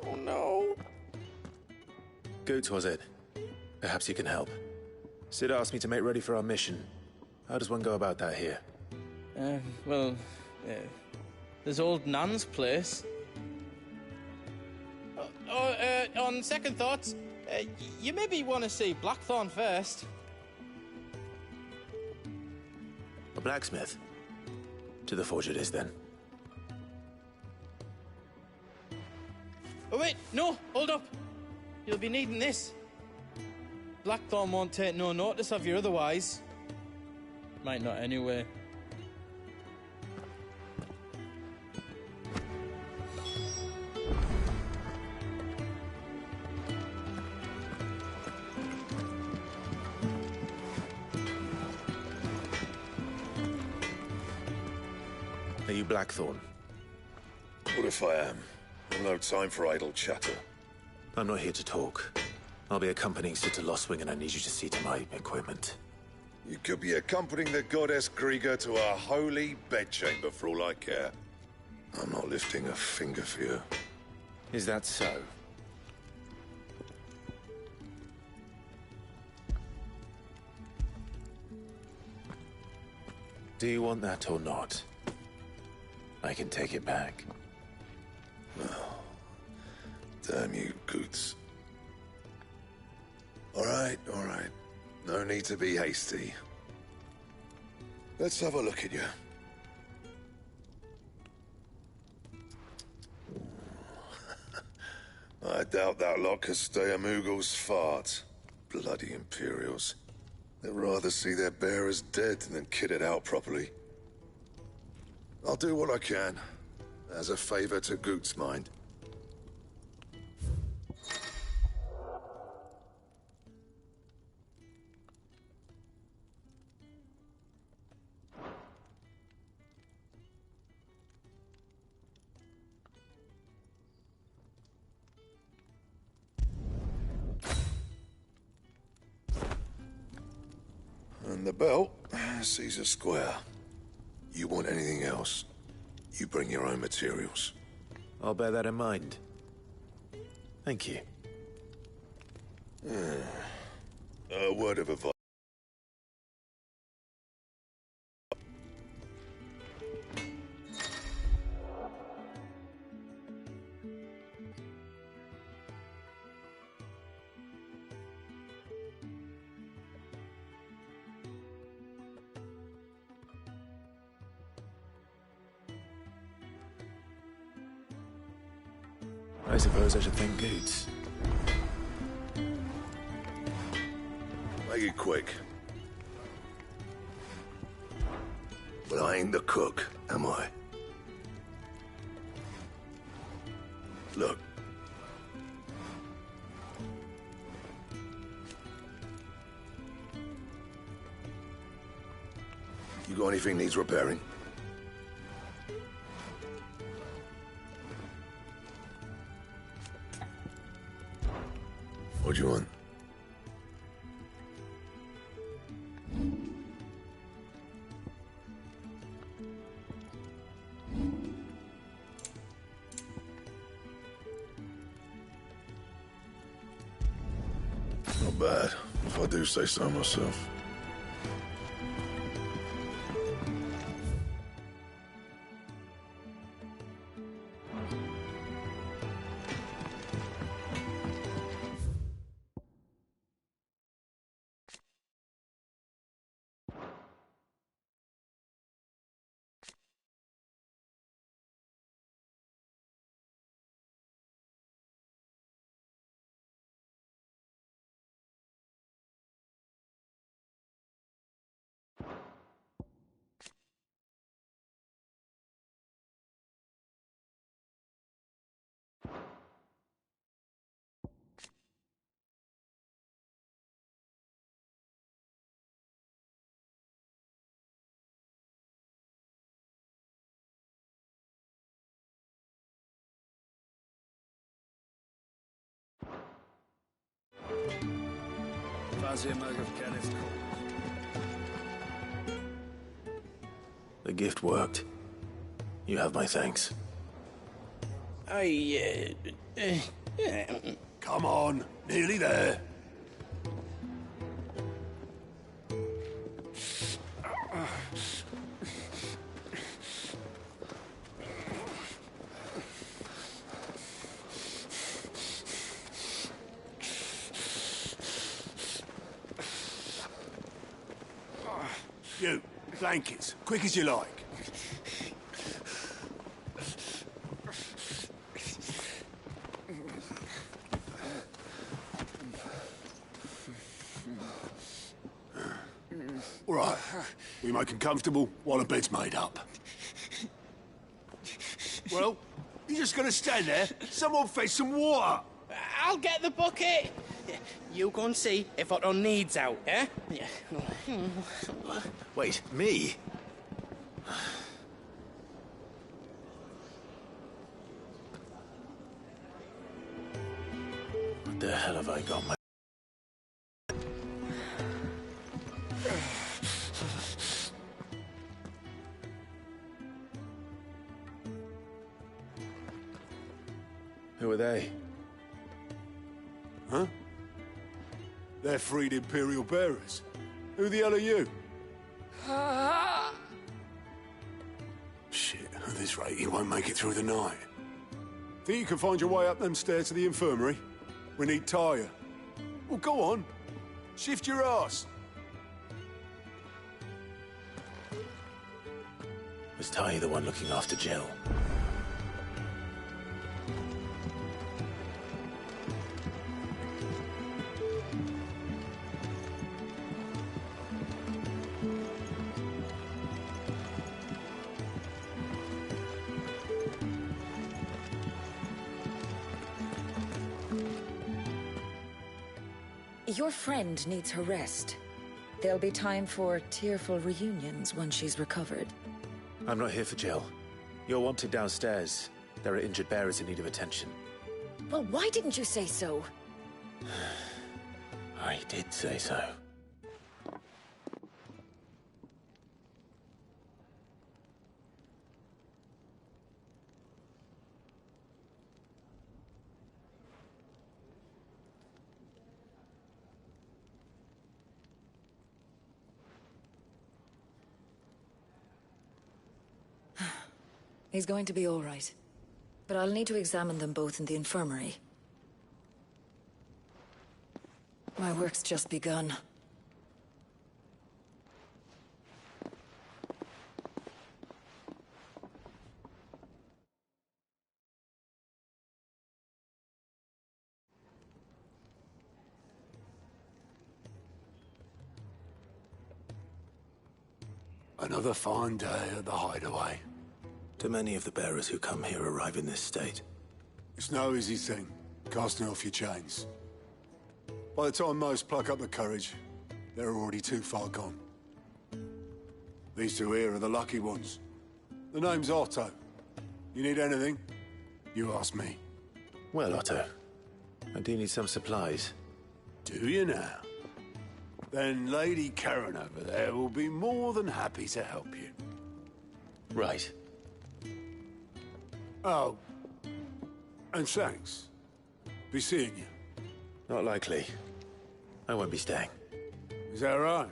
Oh no. Goots, was it? Perhaps you can help. Sid asked me to make ready for our mission. How does one go about that here? Well, there's old Nan's place. On second thoughts, you maybe want to see Blackthorn first. A blacksmith? To the forge it is, then. Oh wait, no, hold up. You'll be needing this. Blackthorn won't take no notice of you otherwise. Might not anyway. Are you Blackthorn? What if I am? I've no time for idle chatter. I'm not here to talk. I'll be accompanying Sid to Lost Wing, and I need you to see to my equipment. You could be accompanying the goddess Krieger to a holy bedchamber for all I care. I'm not lifting a finger for you. Is that so? Do you want that or not? I can take it back. Oh, damn you, Goots. All right. No need to be hasty. Let's have a look at you. I doubt that lot could stay a Moogle's fart. Bloody Imperials. They'd rather see their bearers dead than kitted out properly. I'll do what I can, as a favor to Goot's mind. And the belt sees a square. You want anything else, you bring your own materials. I'll bear that in mind. Thank you. A word of advice. I suppose I should thank Goots. Make it quick. But I ain't the cook, am I? Look. You got anything needs repairing? What do you want? Not bad, if I do say so myself. The gift worked. You have my thanks. Come on, nearly there. You, blankets, quick as you like. All right, we make them comfortable while the bed's made up. Well, you're just gonna stand there? Someone fetch some water! I'll get the bucket! You go and see if Otto needs out, eh? Wait, me? What the hell have I got my... Who are they? Huh? They're freed Imperial bearers. Who the hell are you? Shit, at this rate, he won't make it through the night. Think you can find your way up them stairs to the infirmary? We need Tyre. Well, go on. Shift your ass. Was Ty the one looking after Jill? Your friend needs her rest. There'll be time for tearful reunions once she's recovered. I'm not here for Jill. You're wanted downstairs. There are injured bearers in need of attention. Well, why didn't you say so? I did say so. He's going to be all right. But I'll need to examine them both in the infirmary. My work's just begun. Another fine day at the hideaway. Do many of the bearers who come here arrive in this state? It's no easy thing, casting off your chains. By the time most pluck up the courage, they're already too far gone. These two here are the lucky ones. The name's Otto. You need anything? You ask me. Well, Otto, I do need some supplies. Do you now? Then Lady Karen over there will be more than happy to help you. Right. Oh, and thanks. Be seeing you. Not likely. I won't be staying. Is that right?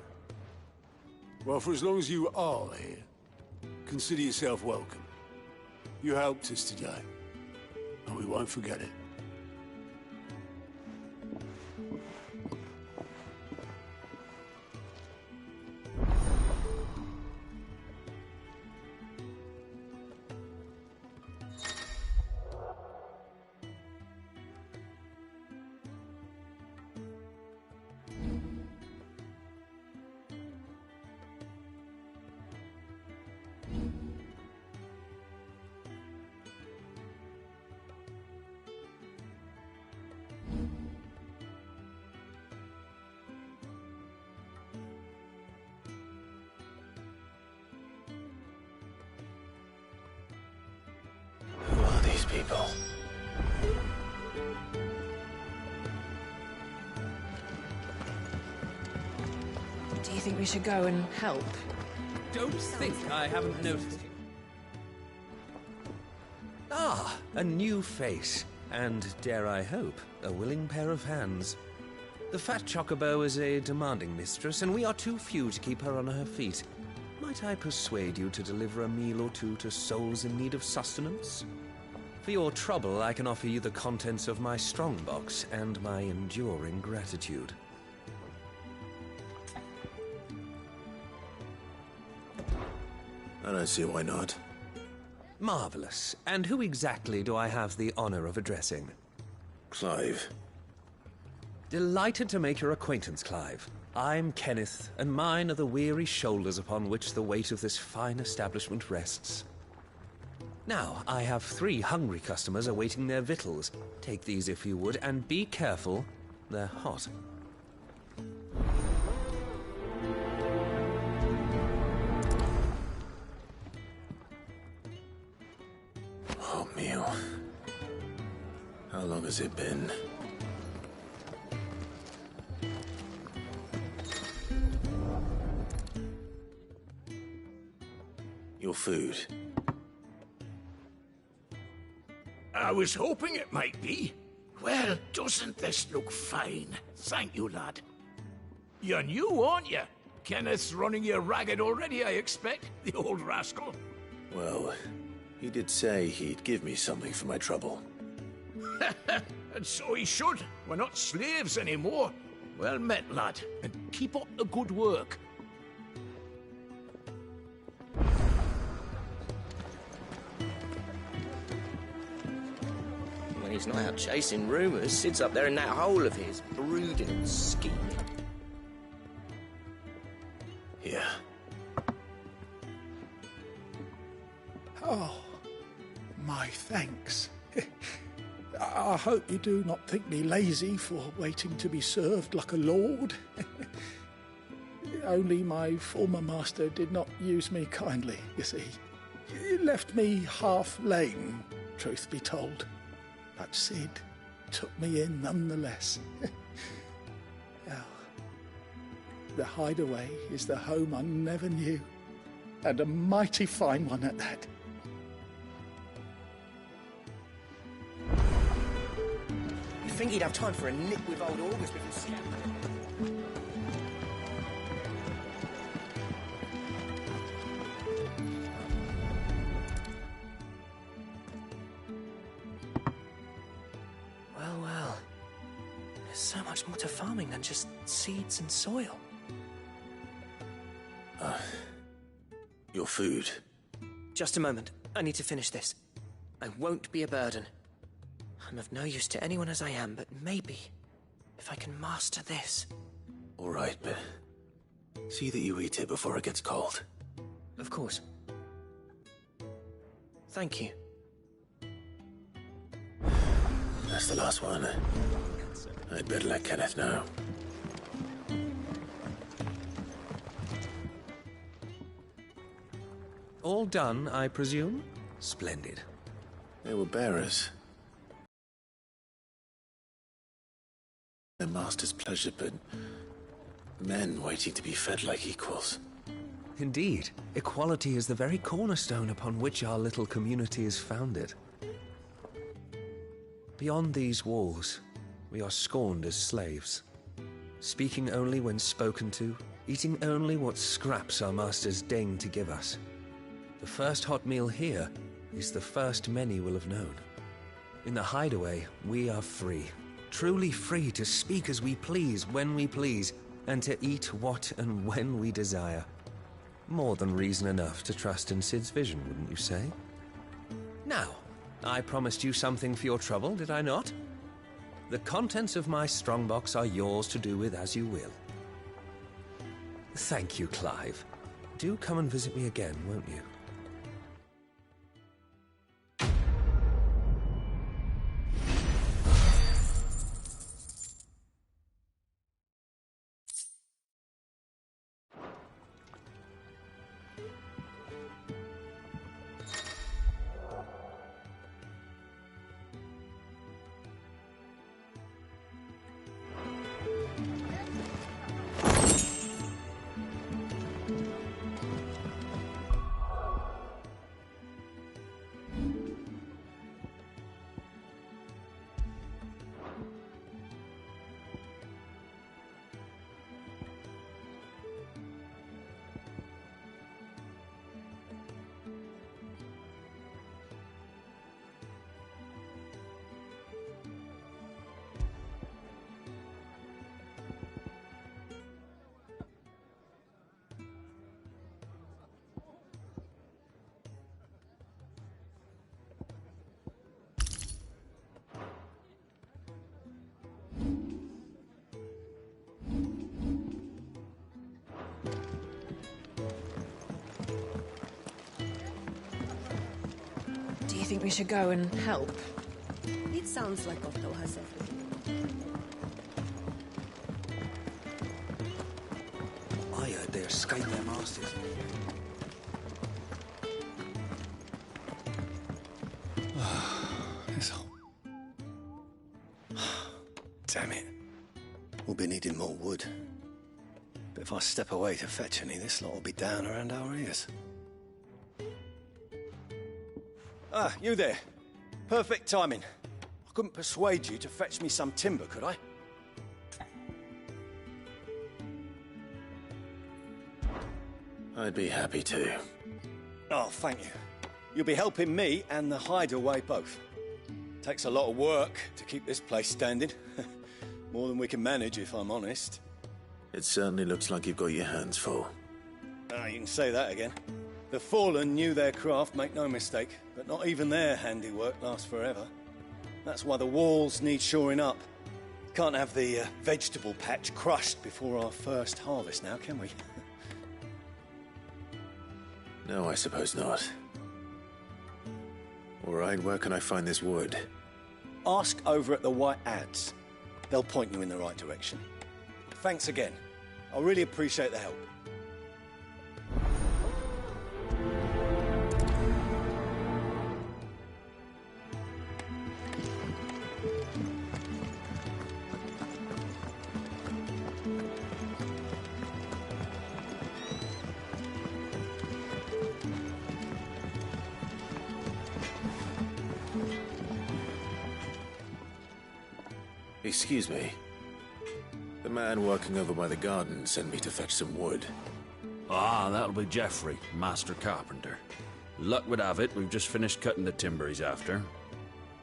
Well, for as long as you are here, consider yourself welcome. You helped us today, and we won't forget it. Who are these people? Do you think we should go and help? Don't think I haven't noticed you. Ah, A new face, and, dare I hope, a willing pair of hands. The fat chocobo is a demanding mistress, and we are too few to keep her on her feet. Might I persuade you to deliver a meal or two to souls in need of sustenance? For your trouble, I can offer you the contents of my strongbox and my enduring gratitude. I don't see why not. Marvelous. And who exactly do I have the honor of addressing? Clive. Delighted to make your acquaintance, Clive. I'm Kenneth, and mine are the weary shoulders upon which the weight of this fine establishment rests. Now, I have 3 hungry customers awaiting their victuals. Take these if you would, and be careful, they're hot. Hot meal. How long has it been? Your food. I was hoping it might be. Well, doesn't this look fine? Thank you, lad. You're new, aren't you? Kenneth's running you ragged already, I expect, the old rascal. Well, he did say he'd give me something for my trouble. And so he should. We're not slaves anymore. Well met, lad, and keep up the good work. When he's not out chasing rumours, sits up there in that hole of his, brooding and scheming. Here. Oh, my thanks. I hope you do not think me lazy for waiting to be served like a lord. Only my former master did not use me kindly, you see. He left me half lame, truth be told. But Sid took me in nonetheless. Well, the hideaway is the home I never knew, and a mighty fine one at that. You think he'd have time for a nip with old August before scampering? Well. There's so much more to farming than just seeds and soil. Your food. Just a moment. I need to finish this. I won't be a burden. I'm of no use to anyone as I am, but maybe if I can master this. All right, but see that you eat it before it gets cold. Of course. Thank you. That's the last one. I'd better let Kenneth know. All done, I presume? Splendid. They were bearers. Their master's pleasure, but men waiting to be fed like equals. Indeed. Equality is the very cornerstone upon which our little community is founded. Beyond these walls, we are scorned as slaves. Speaking only when spoken to, eating only what scraps our masters deign to give us. The first hot meal here is the first many will have known. In the hideaway, we are free. Truly free to speak as we please, when we please, and to eat what and when we desire. More than reason enough to trust in Sid's vision, wouldn't you say? Now, I promised you something for your trouble, did I not? The contents of my strongbox are yours to do with as you will. Thank you, Clive. Do come and visit me again, won't you? think we should go and help? It sounds like Otto has everything. I heard they escaped their masters. Damn it. We'll be needing more wood. But if I step away to fetch any, this lot will be down around our ears. Ah, you there. Perfect timing. I couldn't persuade you to fetch me some timber, could I? I'd be happy to. Oh, thank you. You'll be helping me and the hideaway both. Takes a lot of work to keep this place standing. More than we can manage, if I'm honest. It certainly looks like you've got your hands full. Ah, you can say that again. The Fallen knew their craft, make no mistake, but not even their handiwork lasts forever. That's why the walls need shoring up. Can't have the vegetable patch crushed before our first harvest now, can we? No, I suppose not. All right, where can I find this wood? Ask over at the White Ads. They'll point you in the right direction. Thanks again. I really appreciate the help. Excuse me. The man working over by the garden sent me to fetch some wood. Ah, that'll be Geoffrey, master carpenter. Luck would have it, we've just finished cutting the timber he's after.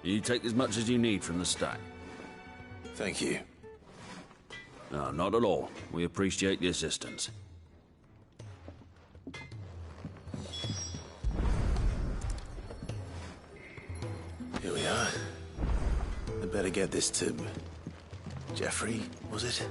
You take as much as you need from the stack. Thank you. No, not at all. We appreciate the assistance. Here we are. I'd better get this to... Geoffrey, was it?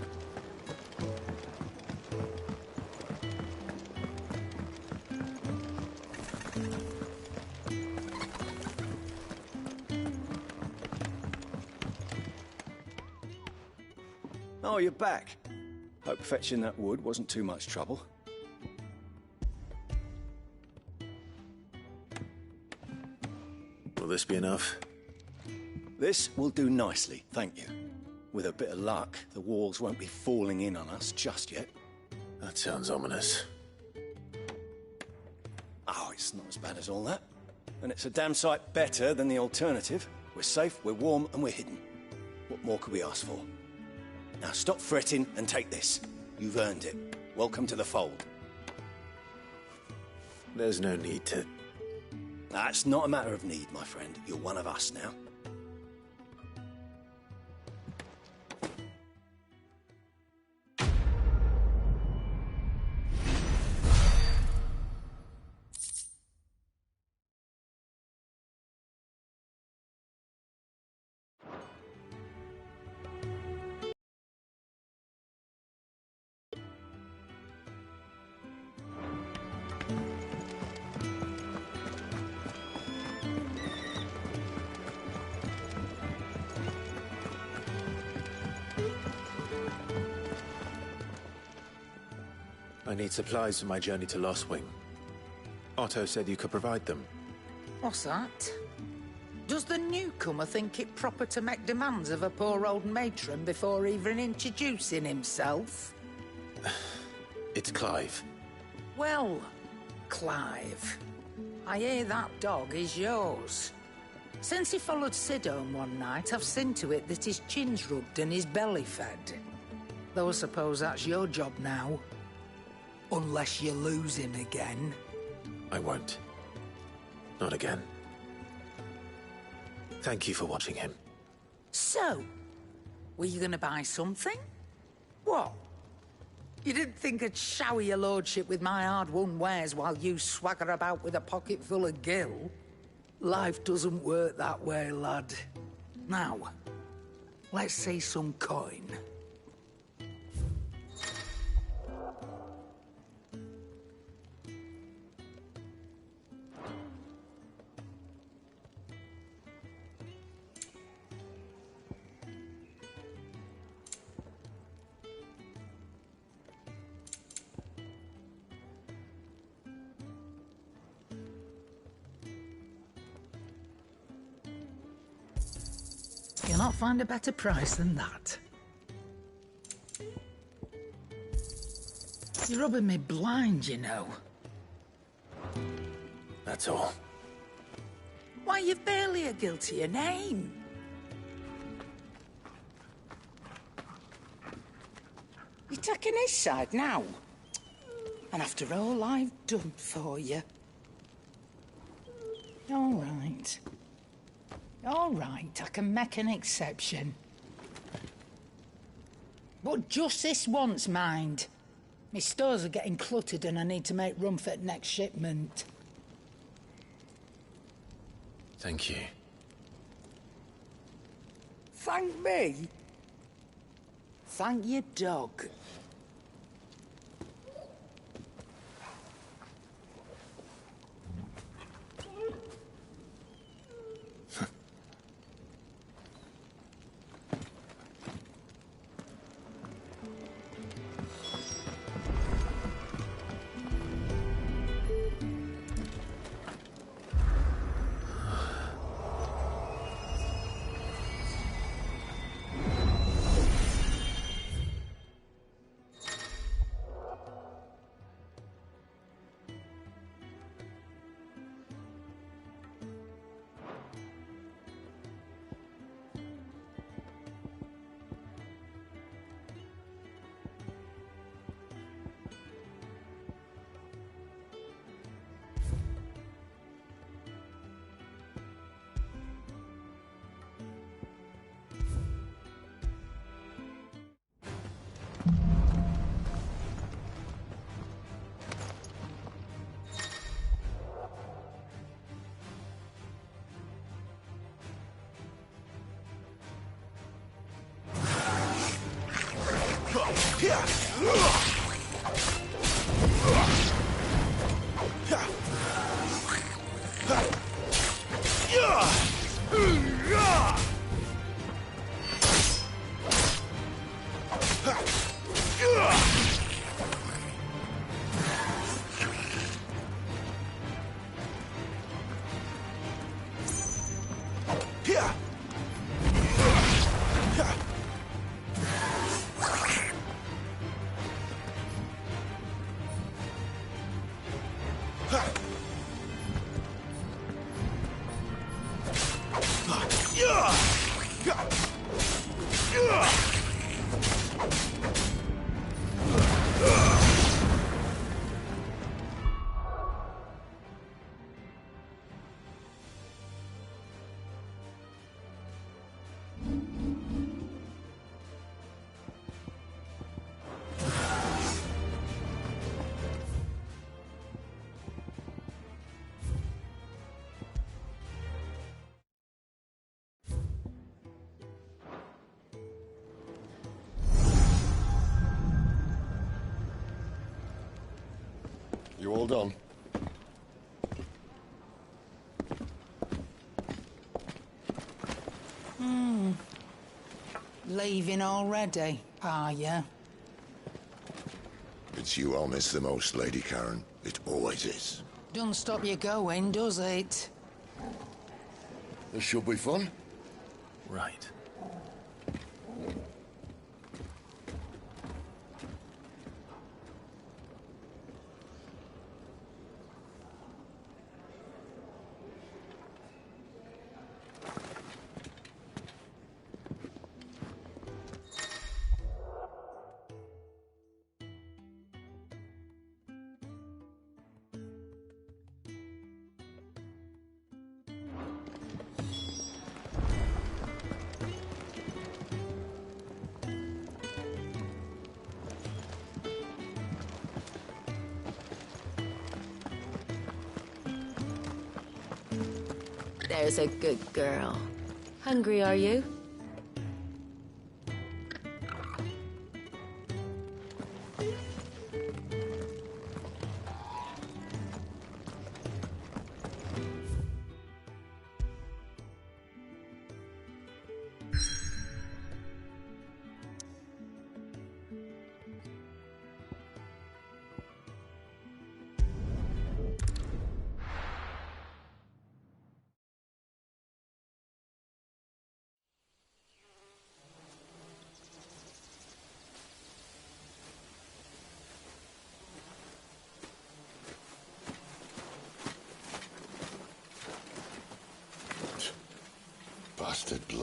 Oh, you're back. Hope fetching that wood wasn't too much trouble. Will this be enough? This will do nicely, thank you. With a bit of luck, the walls won't be falling in on us just yet. That sounds ominous. Oh, it's not as bad as all that. And it's a damn sight better than the alternative. We're safe, we're warm, and we're hidden. What more could we ask for? Now stop fretting and take this. You've earned it. Welcome to the fold. There's no need to... That's not a matter of need, my friend. You're one of us now. I need supplies for my journey to Lost Wing. Otto said you could provide them. What's that? Does the newcomer think it proper to make demands of a poor old matron before even introducing himself? It's Clive. Well, Clive, I hear that dog is yours. Since he followed Sid home one night, I've seen to it that his chin's rubbed and his belly fed. Though I suppose that's your job now. Unless you lose him again. I won't. Not again. Thank you for watching him. So, were you gonna buy something? What? You didn't think I'd shower your lordship with my hard-won wares while you swagger about with a pocket full of gil? Life doesn't work that way, lad. Now, let's see some coin. Can't find a better price than that. You're rubbing me blind, you know. That's all. Why, you've barely a guiltier name. You're taking his side now? And after all I've done for you. All right. All right, I can make an exception. But just this once, mind. My stores are getting cluttered and I need to make room for the next shipment. Thank you. Thank me? Thank your dog. You all done? Leaving already, are you? It's you I'll miss the most, Lady Karen. It always is. Don't stop you going, does it? This should be fun. Right. There's a good girl. Hungry, are you?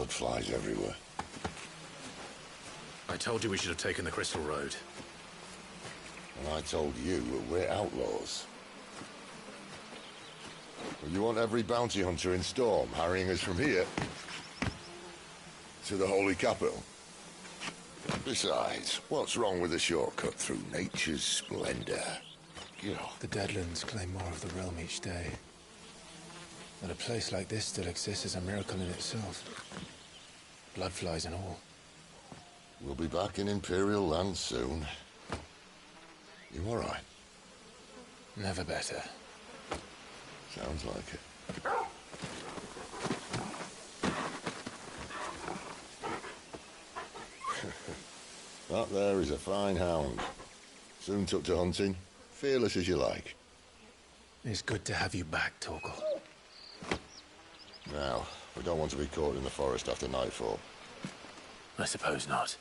Blood flies everywhere. I told you we should have taken the Crystal Road. And I told you we're outlaws. Well, you want every bounty hunter in Storm harrying us from here to the Holy Capital? Besides, what's wrong with a shortcut through nature's splendor? The Deadlands claim more of the realm each day. That a place like this still exists is a miracle in itself. Bloodflies and all. We'll be back in Imperial land soon. You all right? Never better. Sounds like it. That there is a fine hound. Soon took to hunting. Fearless as you like. It's good to have you back, Torgal. Now, we don't want to be caught in the forest after nightfall. I suppose not.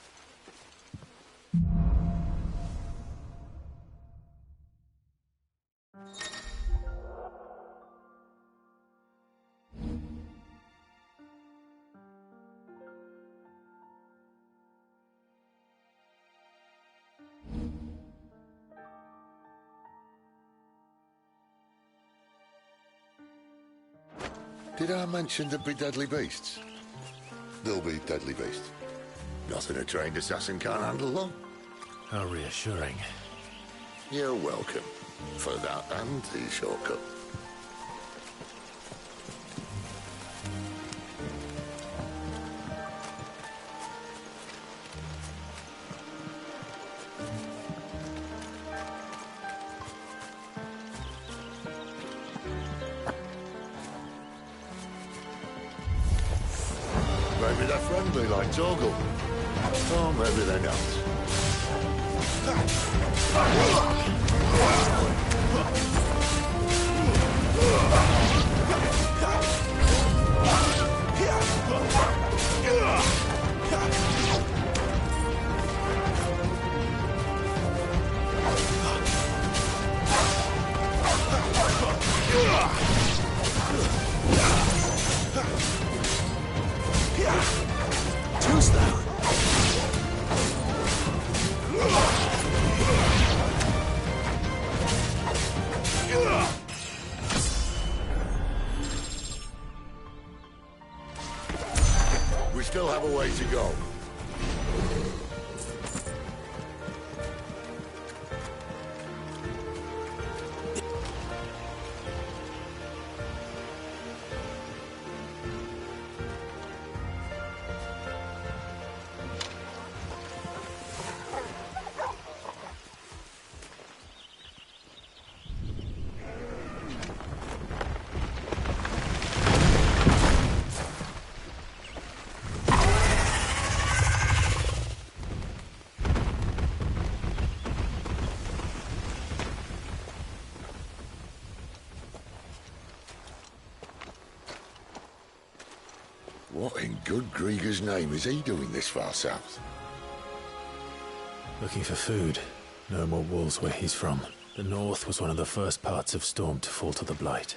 Did I mention there'd be deadly beasts? There'll be deadly beasts. Nothing a trained assassin can't handle, though. How reassuring. You're welcome. For that and the shortcut. Maybe they're friendly like Torgal. Or maybe they're not. Too slow. We still have a way to go. What in good Grieger's name is he doing this far south? Looking for food. No more wolves where he's from. The north was one of the first parts of Storm to fall to the Blight.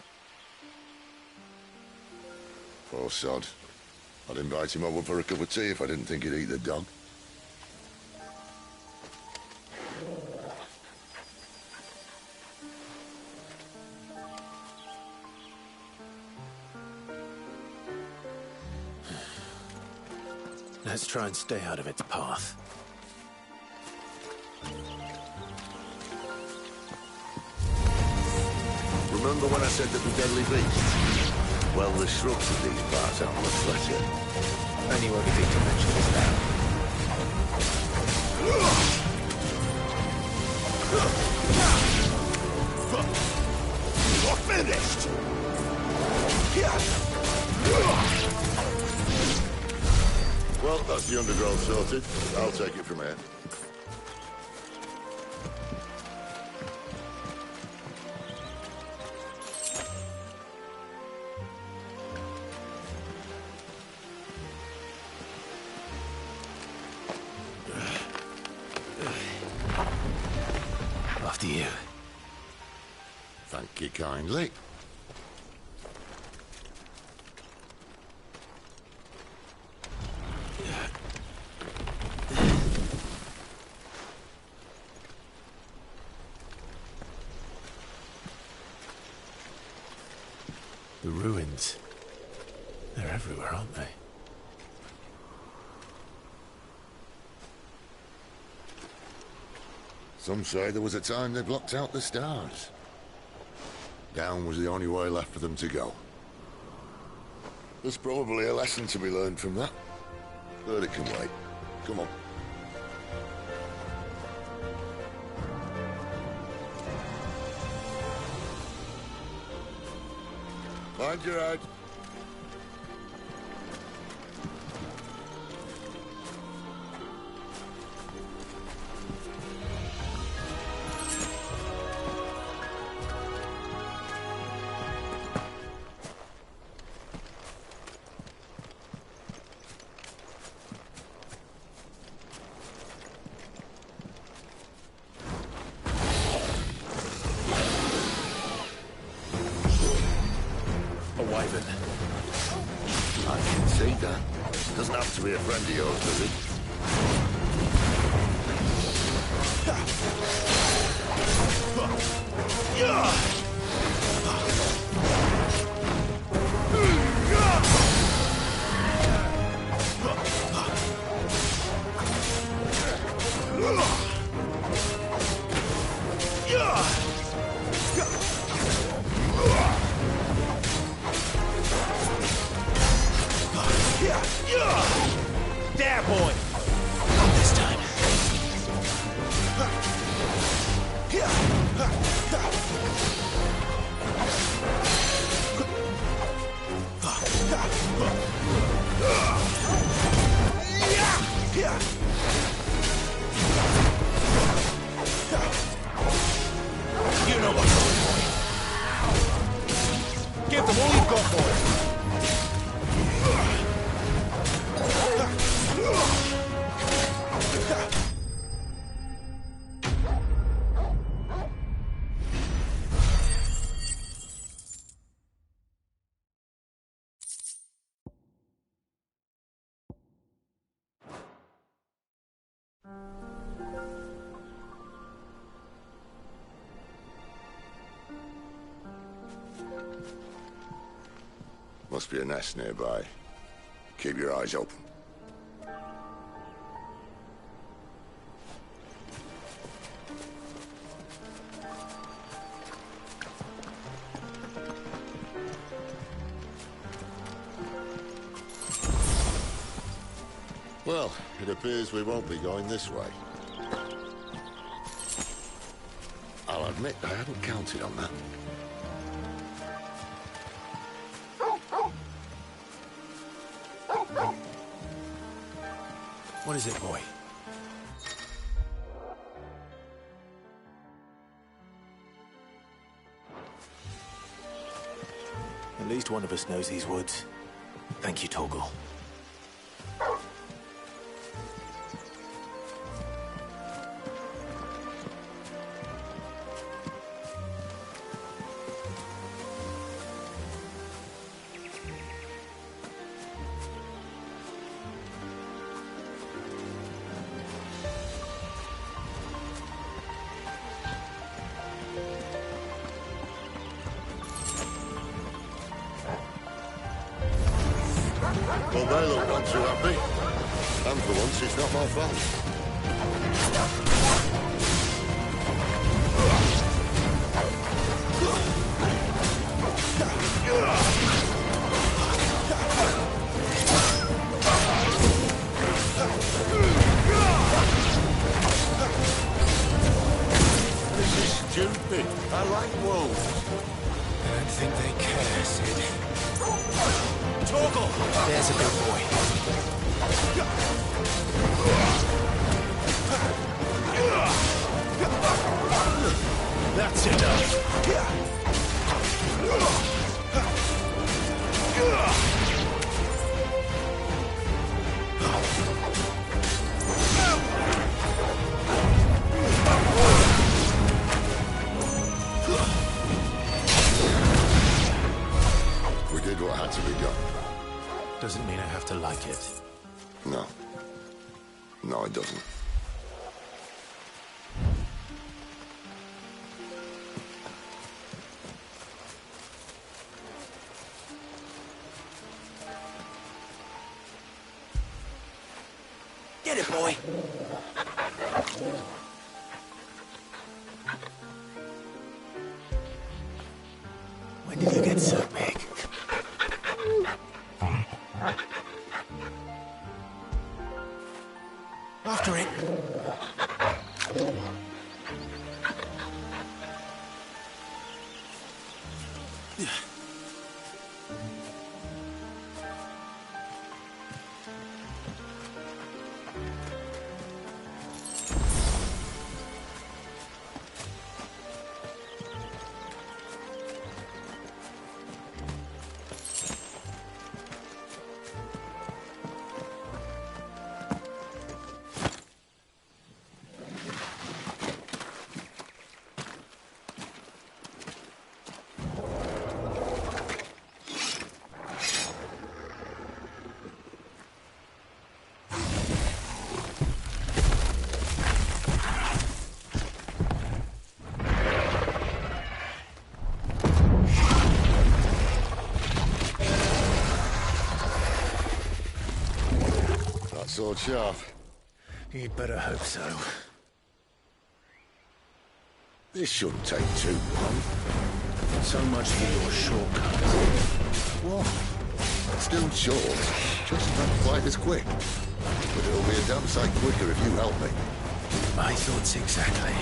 Poor sod. I'd invite him over for a cup of tea if I didn't think he'd eat the dog. Let's try and stay out of its path. Remember when I said that the deadly beasts? Well, the shrubs of these parts aren't much better. Only won't think to mention this now. You're finished! Well, that's the undergrowth sorted. I'll take it from here. After you. Thank you kindly. The ruins. They're everywhere, aren't they? Some say there was a time they blocked out the stars. Down was the only way left for them to go. There's probably a lesson to be learned from that. But it can wait. Come on. Mind your head. I can see that. Doesn't have to be a friend of yours, does it? There, boy! Not this time. You know what's going on. Give them all you've got, boy. Must be a nest nearby. Keep your eyes open. Well, it appears we won't be going this way. I'll admit I hadn't counted on that. What is it, boy? At least one of us knows these woods. Thank you, Torgal. Well, they look none too happy. And for once, it's not my fault. This is stupid. I like wolves. I don't think they care, Sid. Torgal! There's a good boy. That's enough. We did what had to be done. Doesn't mean I have to like it. No. No, it doesn't. Get it, boy. When did you get so big? After it. Sword sharp. You'd better hope so. This shouldn't take too long. So much for your shortcut. What? Still short, just not quite as quick. But it'll be a damn sight quicker if you help me. My thoughts exactly.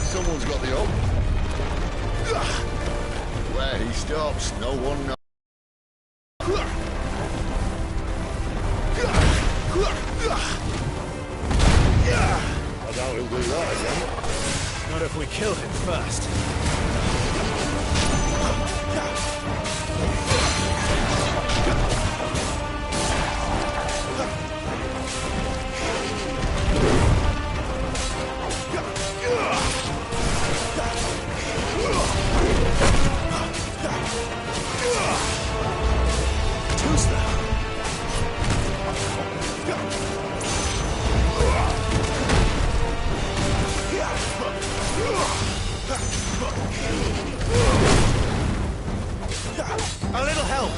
Someone's got the up. Where he stops, no one knows. I doubt he'll do that again. Not if we killed him first. A little help.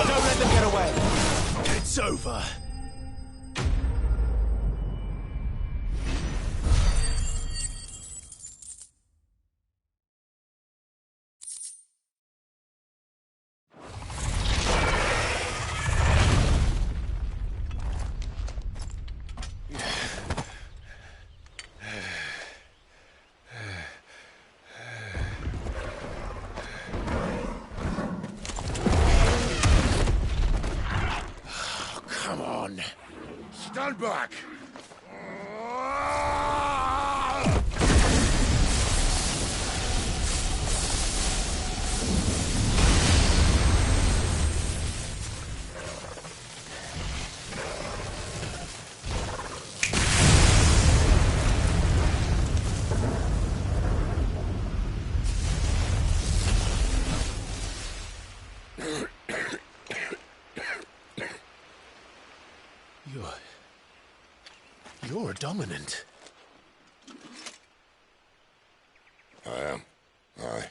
Don't let them get away. It's over. Stand back! You're dominant. I am. Aye.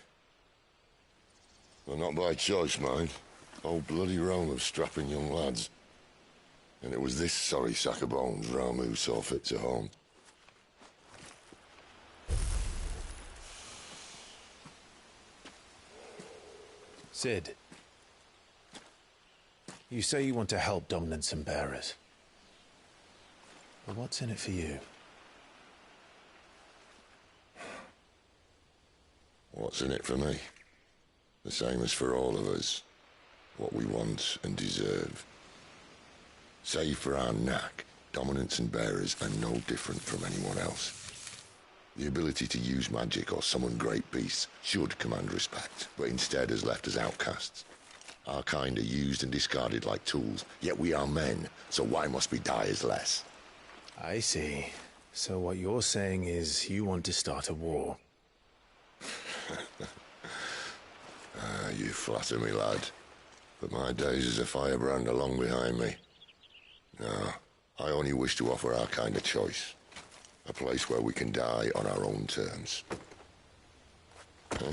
But not by choice, mind. Whole bloody realm of strapping young lads. And it was this sorry sack of bones Ramu saw fit to haunt. Sid, you say you want to help dominants and bearers. But what's in it for you? What's in it for me? The same as for all of us. What we want and deserve. Save for our knack, dominants and bearers are no different from anyone else. The ability to use magic or summon great beasts should command respect, but instead has left us outcasts. Our kind are used and discarded like tools, yet we are men, so why must we die as less? I see. So what you're saying is you want to start a war. You flatter me, lad. But my days as a firebrand are long behind me. No, I only wish to offer our kind a choice. A place where we can die on our own terms. Huh?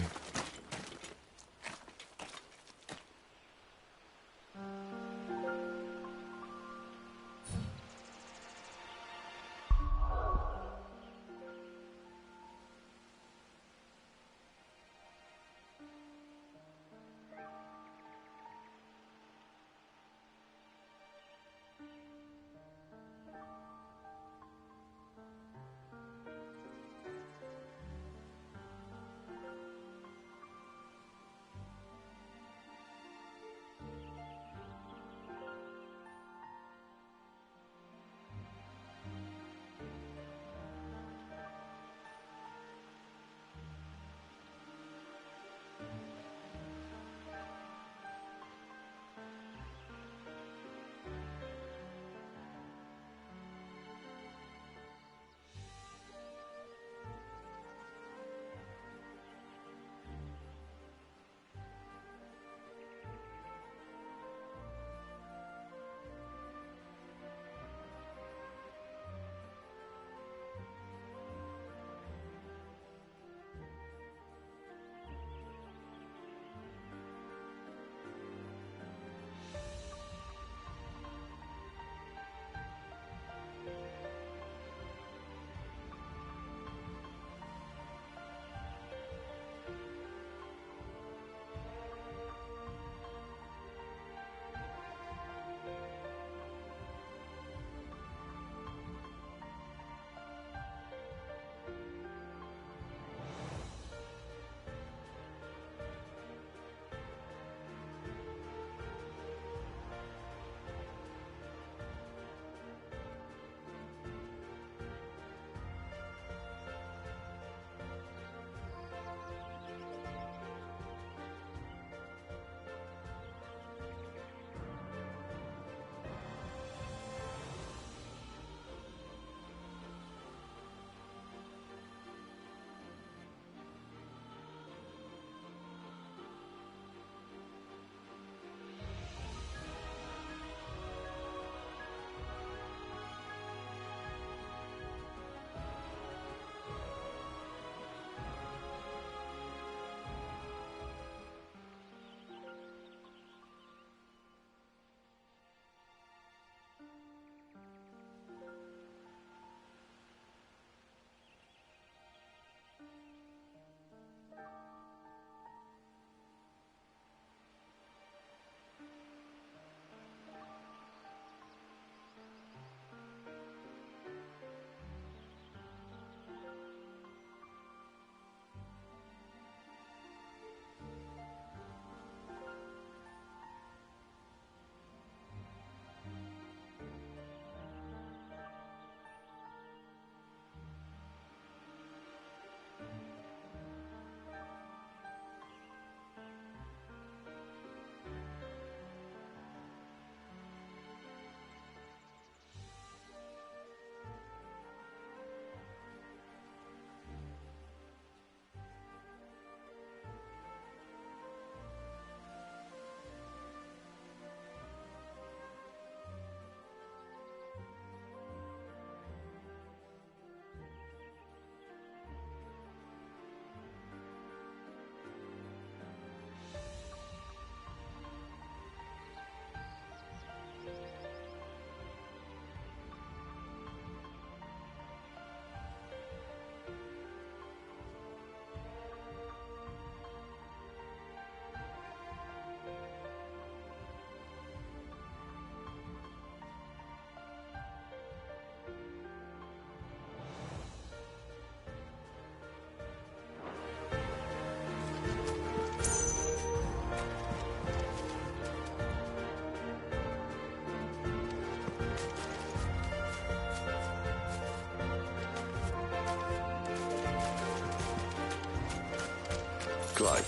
Clive,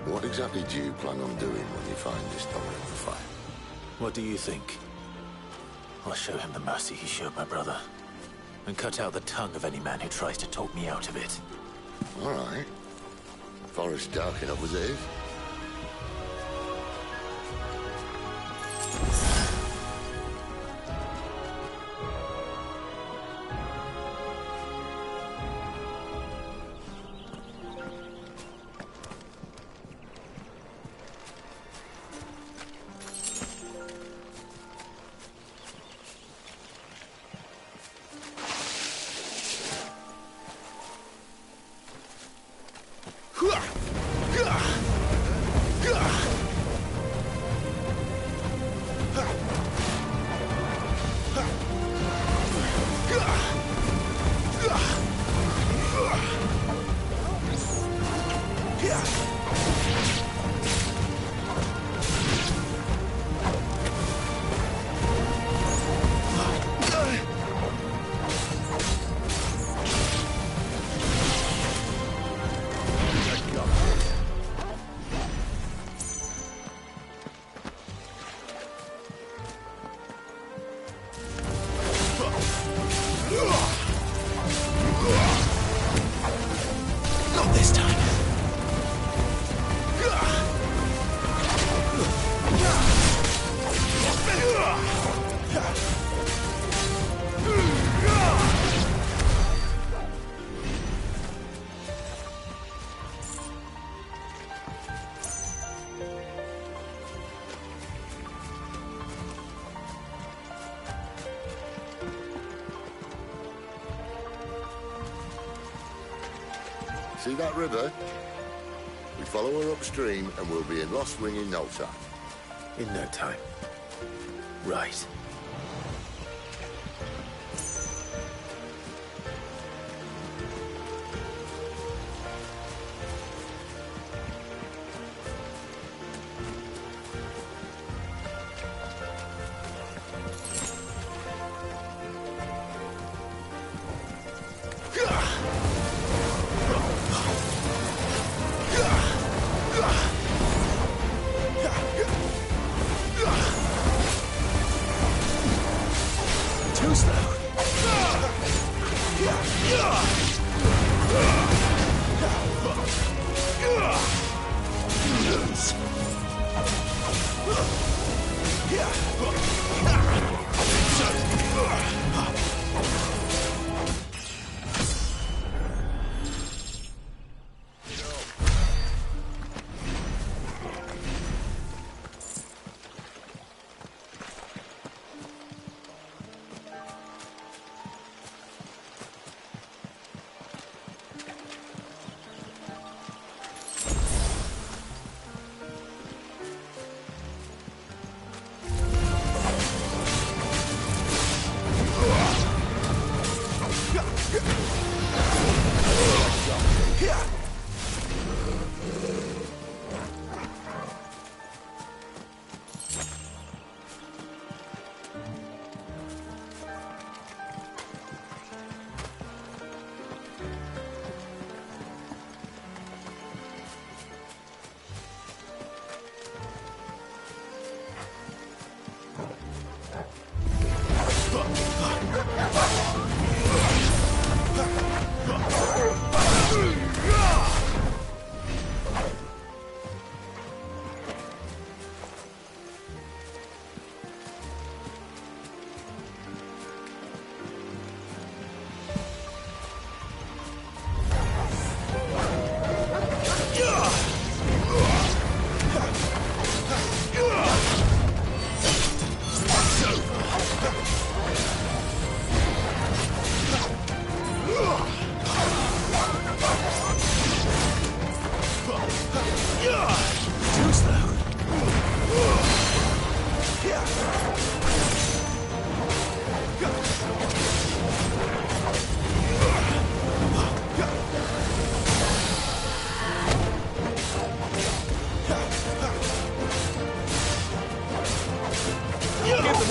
what exactly do you plan on doing when you find this Dominic the Fire? What do you think? I'll show him the mercy he showed my brother, and cut out the tongue of any man who tries to talk me out of it. All right. Forest dark enough as it is. See that river? We follow her upstream and we'll be in Lost Wing in no time. In no time. Right.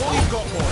more you've got more.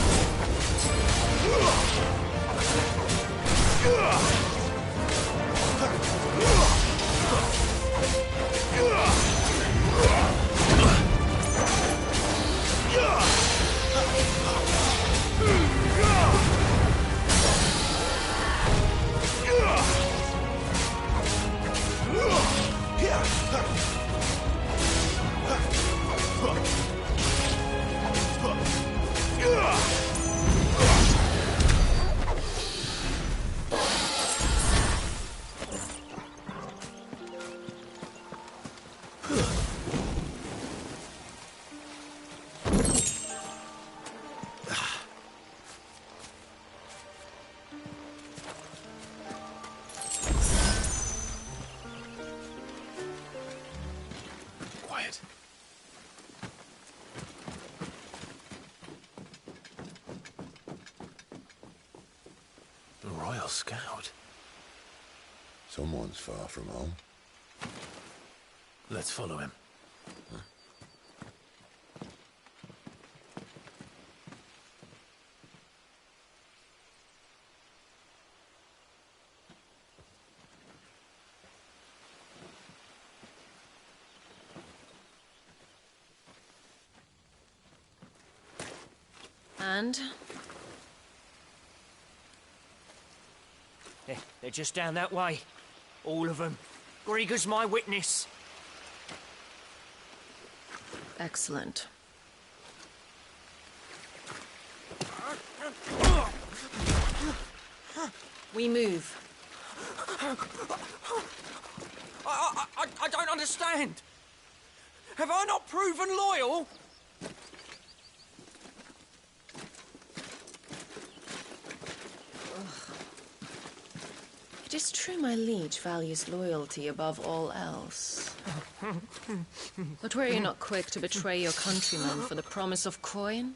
Royal Scout. Someone's far from home. Let's follow him. And? They're just down that way. All of them. Grieger's my witness. Excellent. We move. I don't understand. Have I not proven loyal? It is true my liege values loyalty above all else. But were you not quick to betray your countrymen for the promise of coin?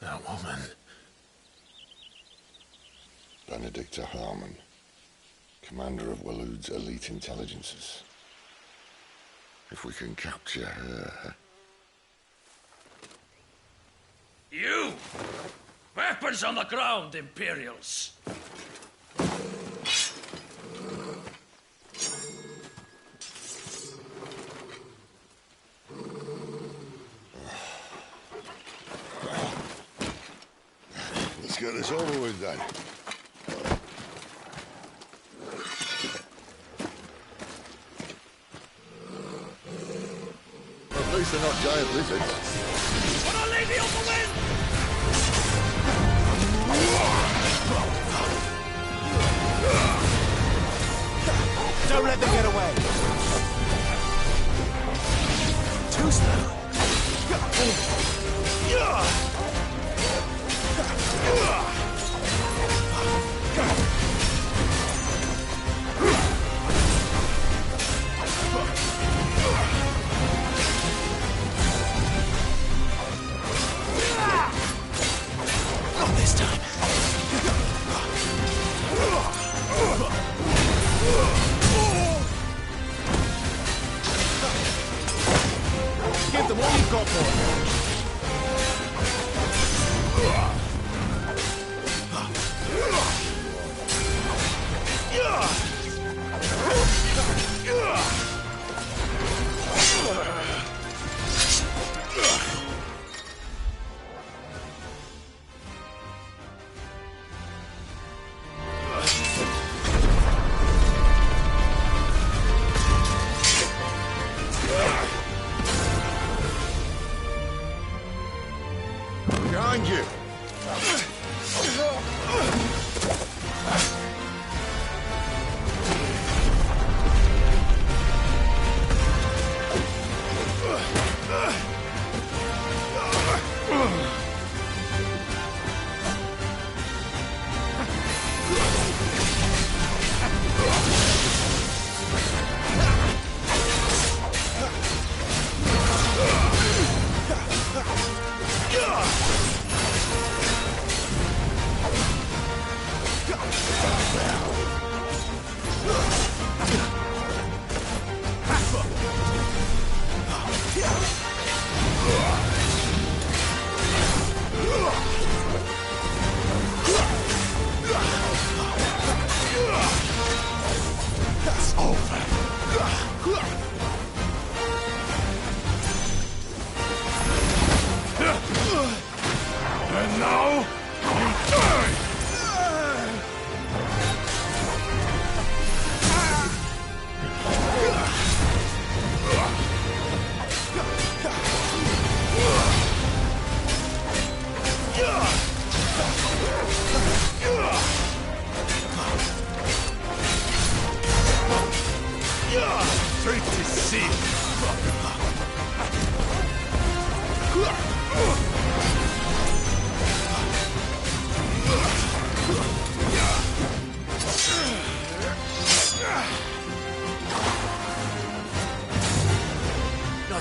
That woman. Benedicta Harmon, commander of Waloed's elite intelligences. If we can capture her... You! Weapons on the ground, Imperials! Let's get this over with then. At least they're not giant lizards. But I'll leave you on the wind! Don't let them get away. Too slow. Not this time. Give them all you've got, boy. Behind you!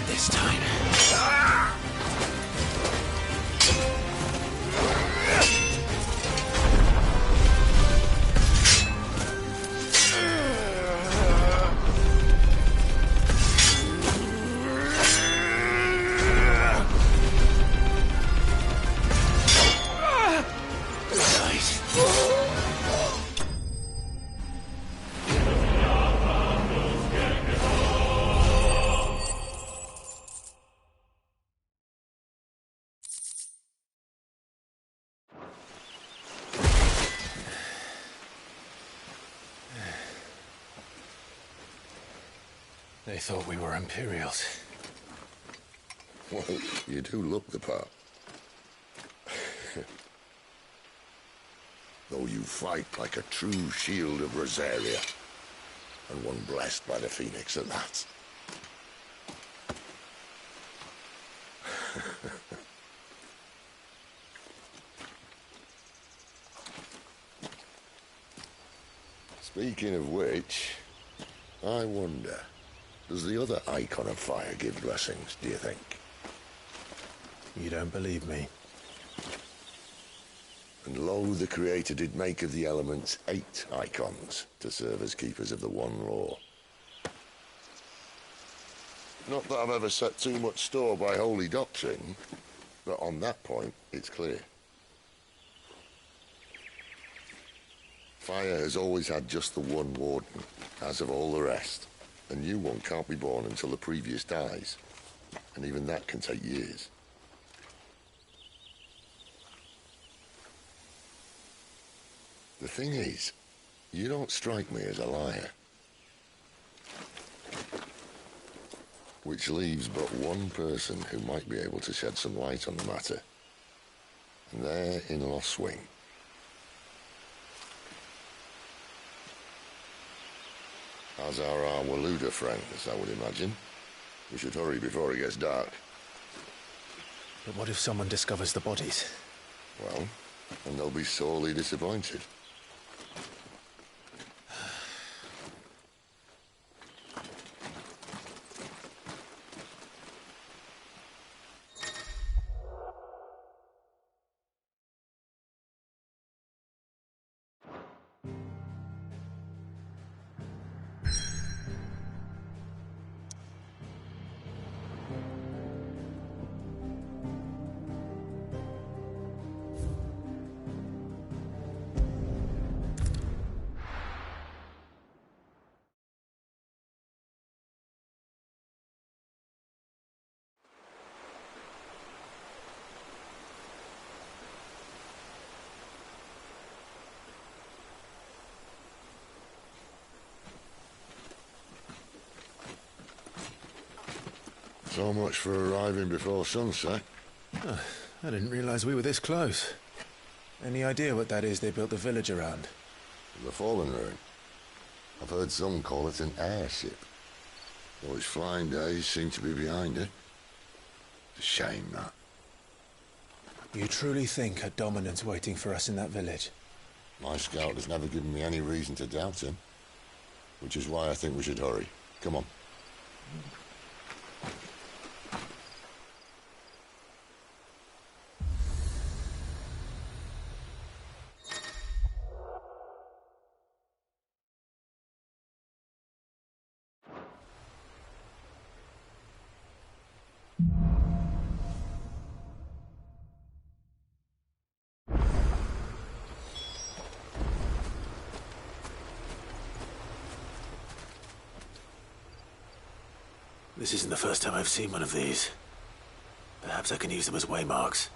Not this time. They thought we were Imperials. Well, you do look the part. Though you fight like a true shield of Rosaria, and one blessed by the Phoenix at that. Speaking of which, I wonder, does the other icon of fire give blessings, do you think? You don't believe me? And lo, the Creator did make of the elements 8 icons to serve as keepers of the one law. Not that I've ever set too much store by holy doctrine, but on that point, it's clear. Fire has always had just the one warden, as of all the rest. A new one can't be born until the previous dies, and even that can take years. The thing is, you don't strike me as a liar. Which leaves but one person who might be able to shed some light on the matter. And they're in Lost Swing. As are our Waluda friends, I would imagine. We should hurry before it gets dark. But what if someone discovers the bodies? Well, and they'll be sorely disappointed. So much for arriving before sunset. Oh, I didn't realize we were this close. Any idea what that is they built the village around? The Fallen Ruin. I've heard some call it an airship. Though its flying days seem to be behind it. It's a shame, that. You truly think a dominant's waiting for us in that village? My scout has never given me any reason to doubt him. Which is why I think we should hurry. Come on. This isn't the first time I've seen one of these. Perhaps I can use them as waymarks.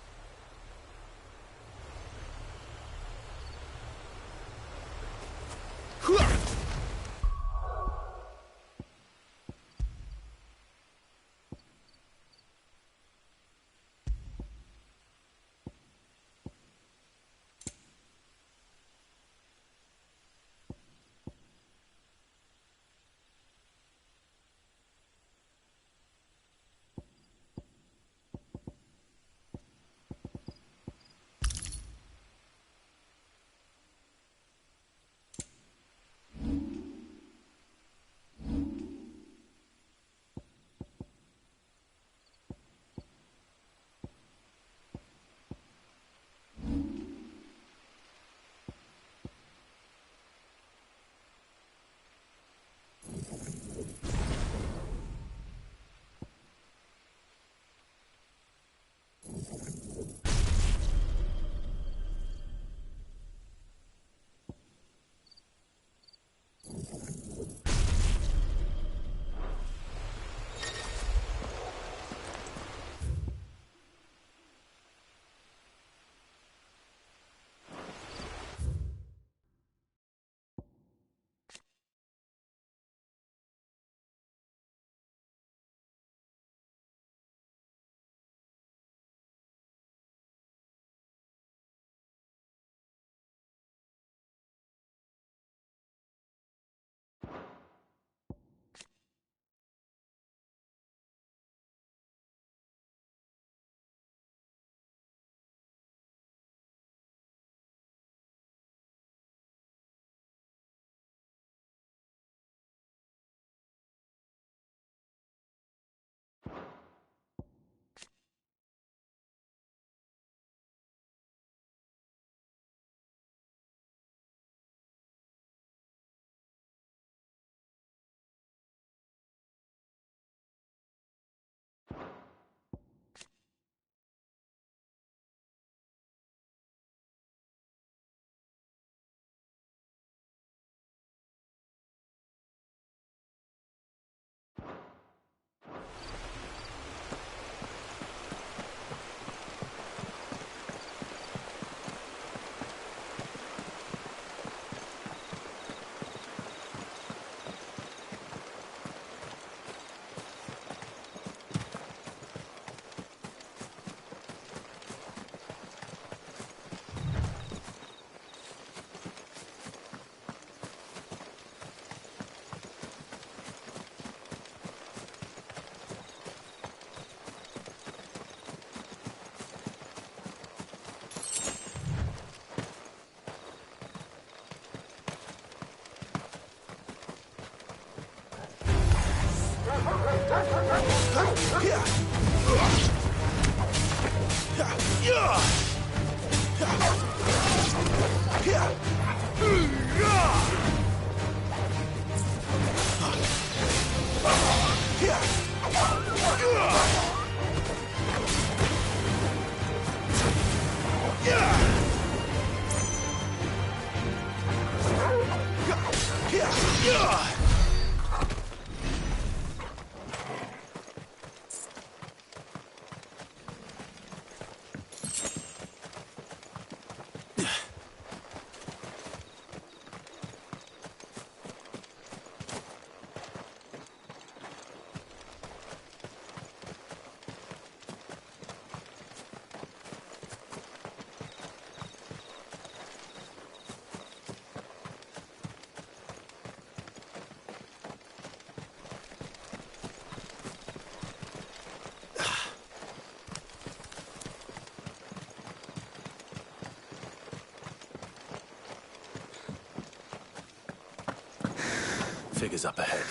Figures up ahead.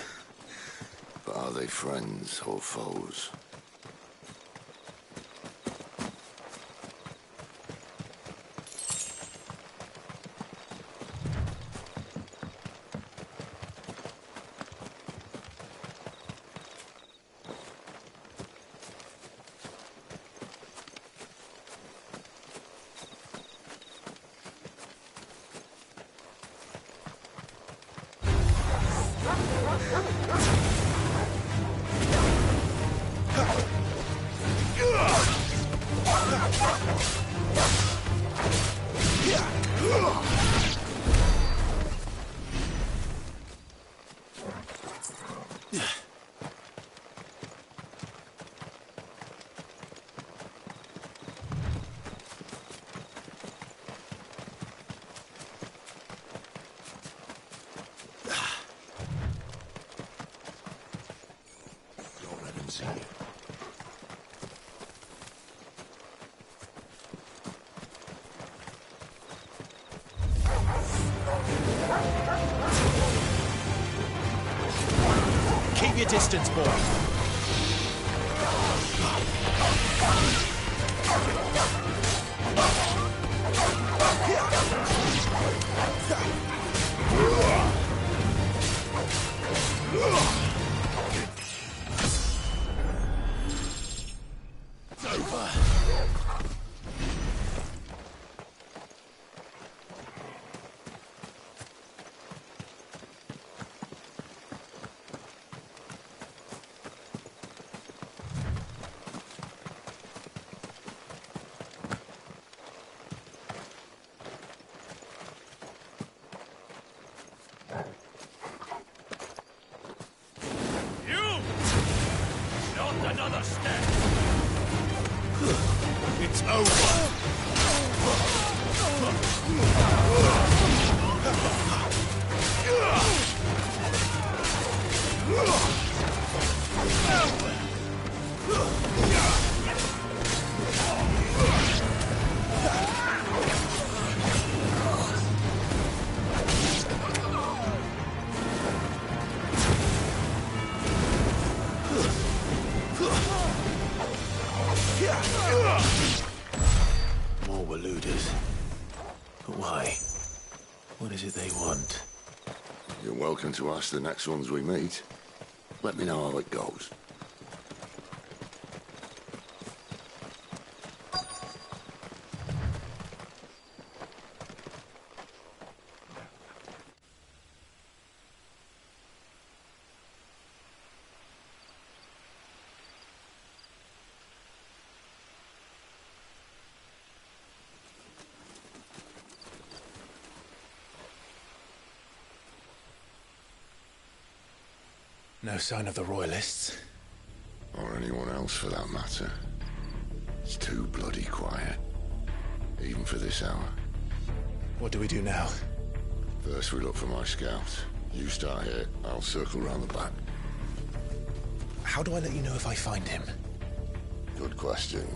But are they friends or foes? Keep your distance, boy. Another step. It's over. More Waluders. But why? What is it they want? You're welcome to ask the next ones we meet. Let me know how it goes. No sign of the Royalists. Or anyone else for that matter. It's too bloody quiet. Even for this hour. What do we do now? First we look for my scouts. You start here, I'll circle round the back. How do I let you know if I find him? Good question.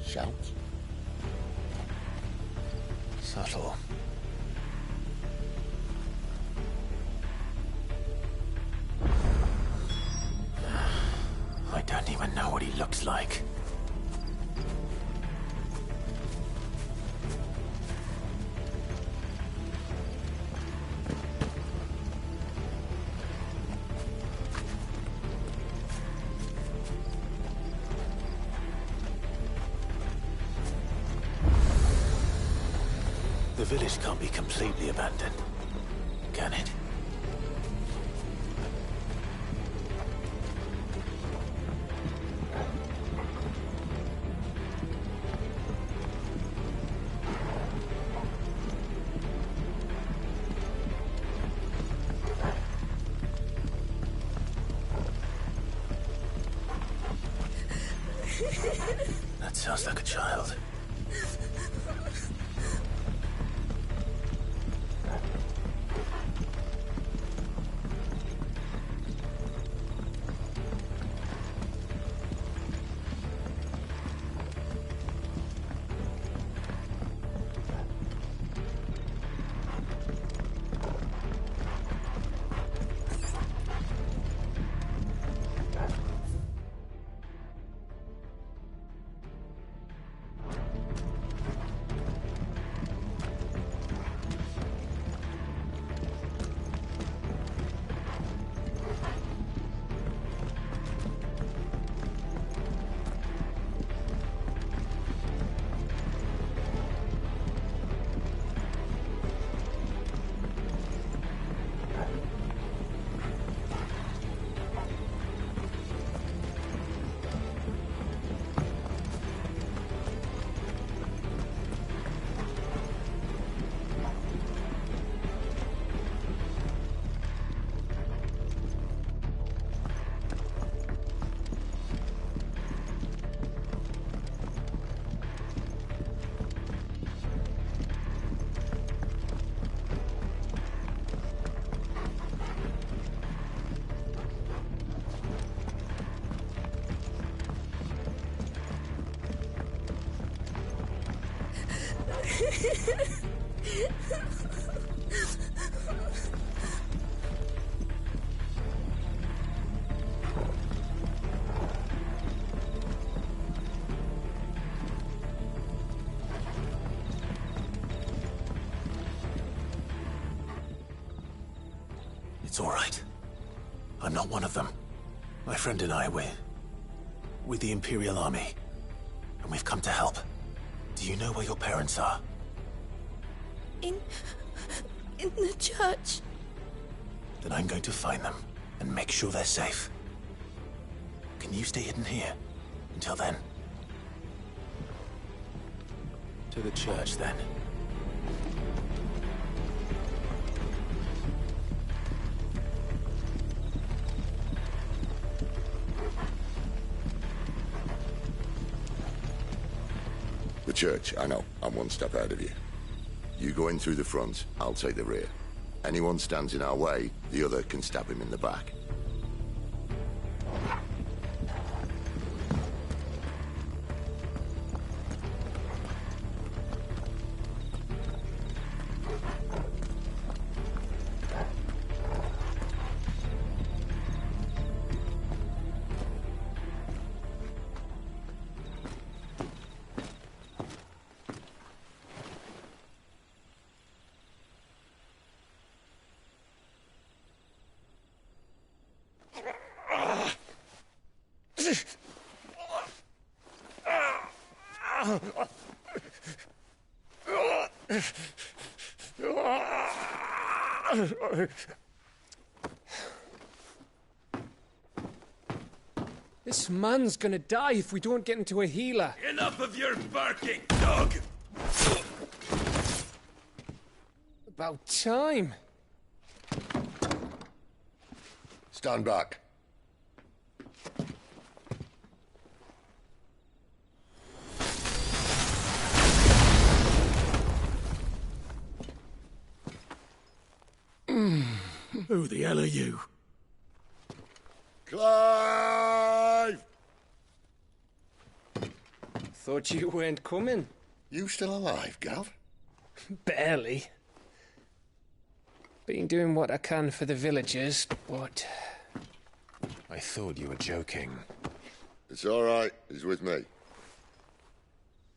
Shout? Subtle. I don't what he looks like. The village can't be completely abandoned, can it? That sounds like a child. It's all right. I'm not one of them. My friend and I, we're with the Imperial Army, and we've come to help. Do you know where your parents are? In the church. Then I'm going to find them and make sure they're safe. Can you stay hidden here until then? To the church, then. The church, I know. I'm one step ahead of you. You go in through the front, I'll take the rear. Anyone stands in our way, the other can stab him in the back. This man's gonna die if we don't get into a healer. Enough of your barking, dog! About time. Stand back. Who the hell are you? Clive! Thought you weren't coming. You still alive, Gav? Barely. Been doing what I can for the villagers, but... I thought you were joking. It's all right. He's with me.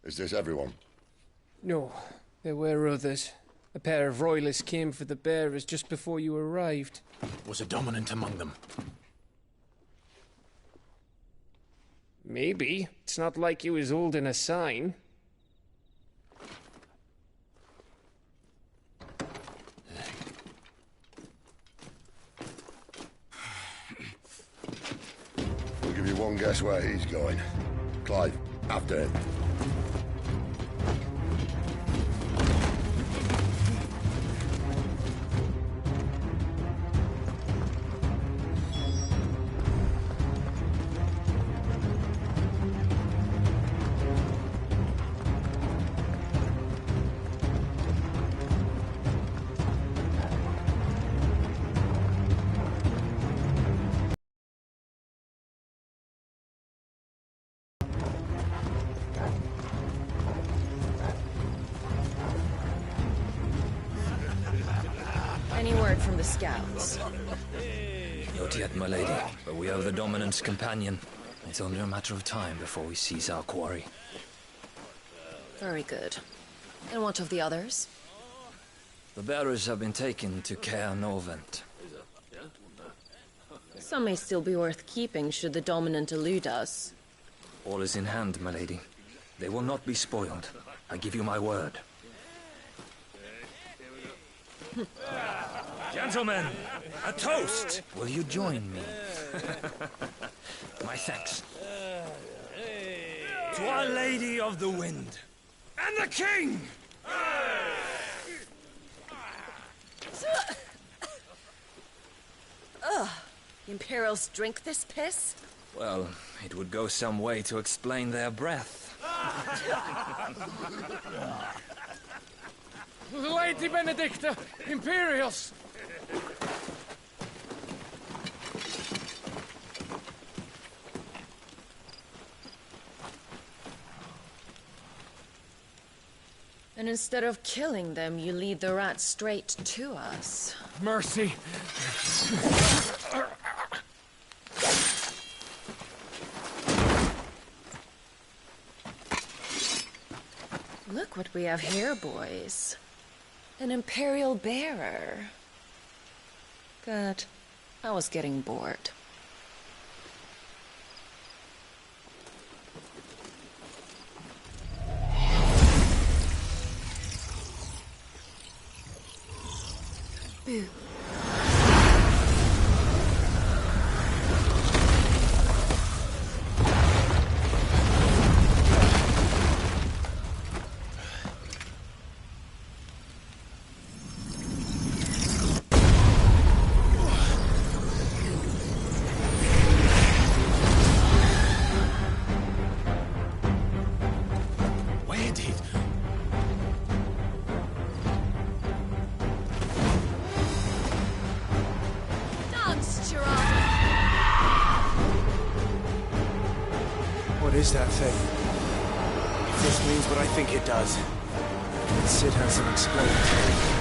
Is this everyone? No, there were others. A pair of royalists came for the bearers just before you arrived. Was a dominant among them? Maybe. It's not like he was holding a sign. I'll give you one guess where he's going. Clive, after him. Any word from the scouts? Not yet, my lady, but we have the Dominant's companion. It's only a matter of time before we seize our quarry. Very good. And what of the others? The bearers have been taken to Caer Novent. Some may still be worth keeping should the Dominant elude us. All is in hand, my lady. They will not be spoiled. I give you my word. Gentlemen, a toast! Will you join me? My thanks. To Our Lady of the Wind and the King! Ugh. Imperials drink this piss? Well, it would go some way to explain their breath. Lady Benedicta! Imperials! And instead of killing them, you lead the rats straight to us. Mercy! Look what we have here, boys. An Imperial bearer. Good. I was getting bored. Boo. Where did? What is that thing? If this means what I think it does, Sid hasn't explained.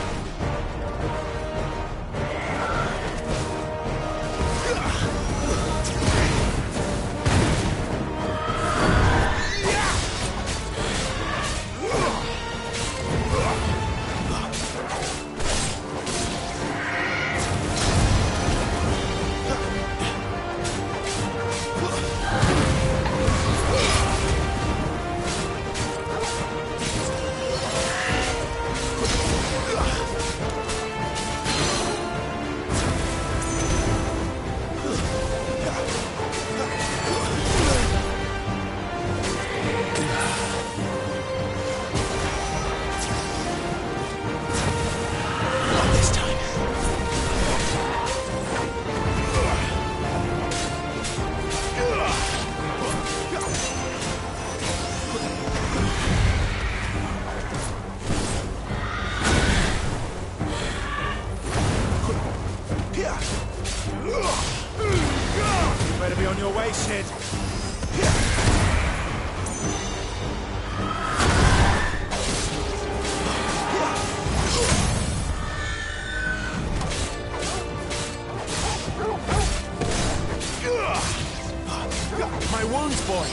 Better be on your way, Sid. My wounds, boy!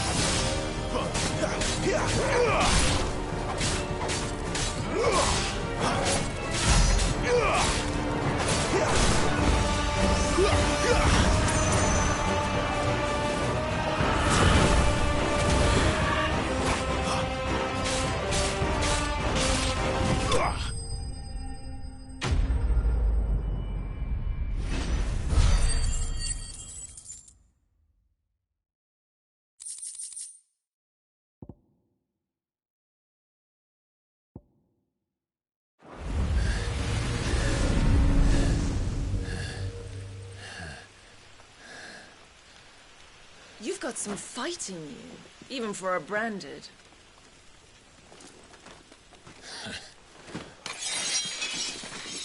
You've got some fight in you, even for a branded.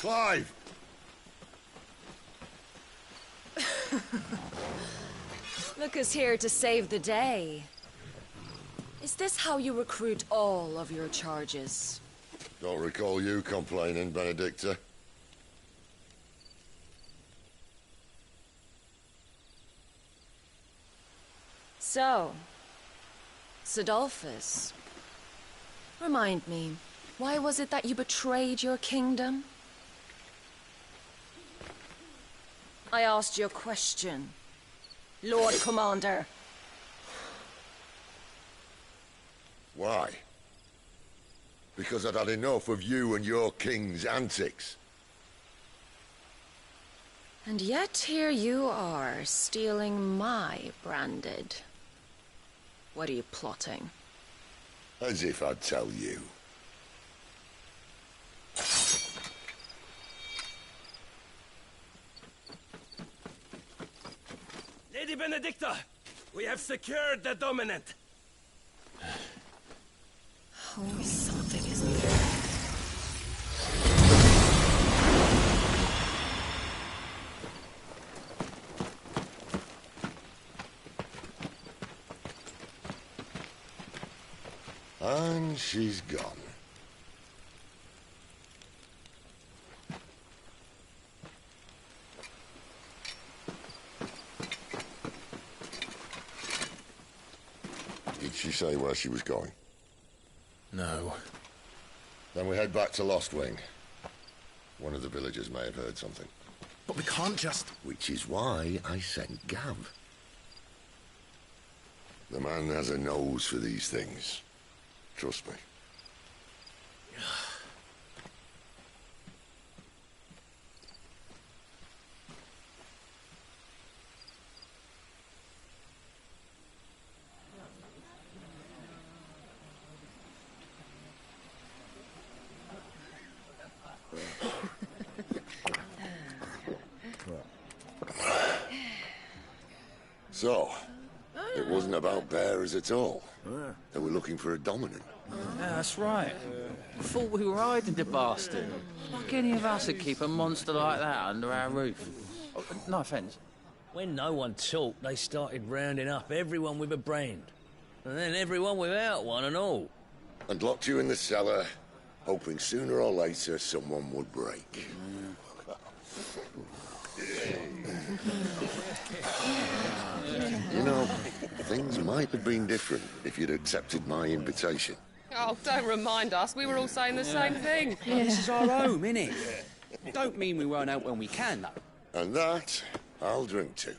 Clive! Look who's here to save the day. Is this how you recruit all of your charges? Don't recall you complaining, Benedicta. So, Sidolphus, remind me, why was it that you betrayed your kingdom? I asked you a question, Lord Commander. Why? Because I'd had enough of you and your king's antics. And yet here you are, stealing my branded. What are you plotting? As if I'd tell you. Lady Benedicta, we have secured the dominant. Oh, something isn't there. And she's gone. Did she say where she was going? No. Then we head back to Lost Wing. One of the villagers may have heard something. But we can't just... Which is why I sent Gav. The man has a nose for these things. Trust me. So, it wasn't about bearers at all. They were looking for a dominant. Yeah, that's right. I thought we were hiding the bastard. Like any of us would keep a monster like that under our roof. Oh, no offence. When no one talked, they started rounding up everyone with a brand. And then everyone without one and all. And locked you in the cellar, hoping sooner or later someone would break. You know, things might have been different if you'd accepted my invitation. Oh, don't remind us. We were all saying the same thing. This is our home, innit? Don't mean we won't out when we can, though. And that, I'll drink to.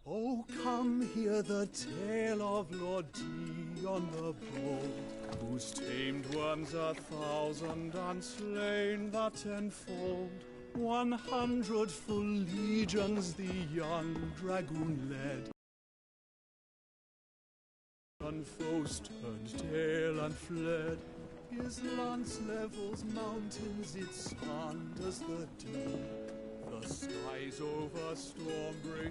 Oh, come hear the tale of Lord Dion the Bold, who's tamed worms 1,000 and slain the tenfold. 100 full legions the young dragoon led. On foes turned tail and fled. His lance levels mountains, it spanned as the deep. The skies over storm break.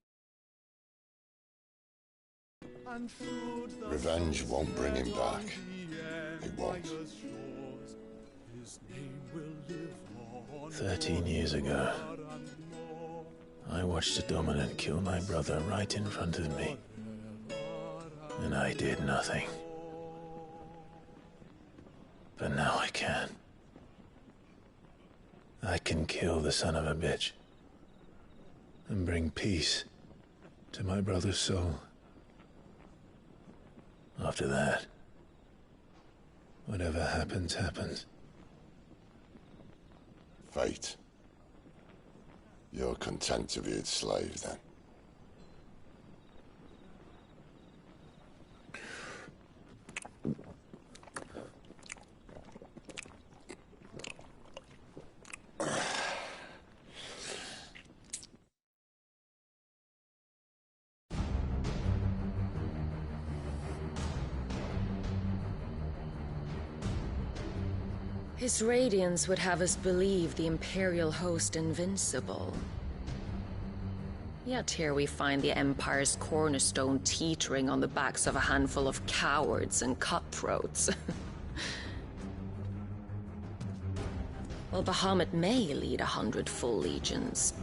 Revenge won't bring him back. It won't. 13 years ago, I watched a dominant kill my brother right in front of me. And I did nothing. But now I can. I can kill the son of a bitch and bring peace to my brother's soul. After that, whatever happens, happens. Fate. You're content to be its slave, then? His radiance would have us believe the Imperial host invincible. Yet here we find the Empire's cornerstone teetering on the backs of a handful of cowards and cutthroats. While Bahamut may lead 100 full legions,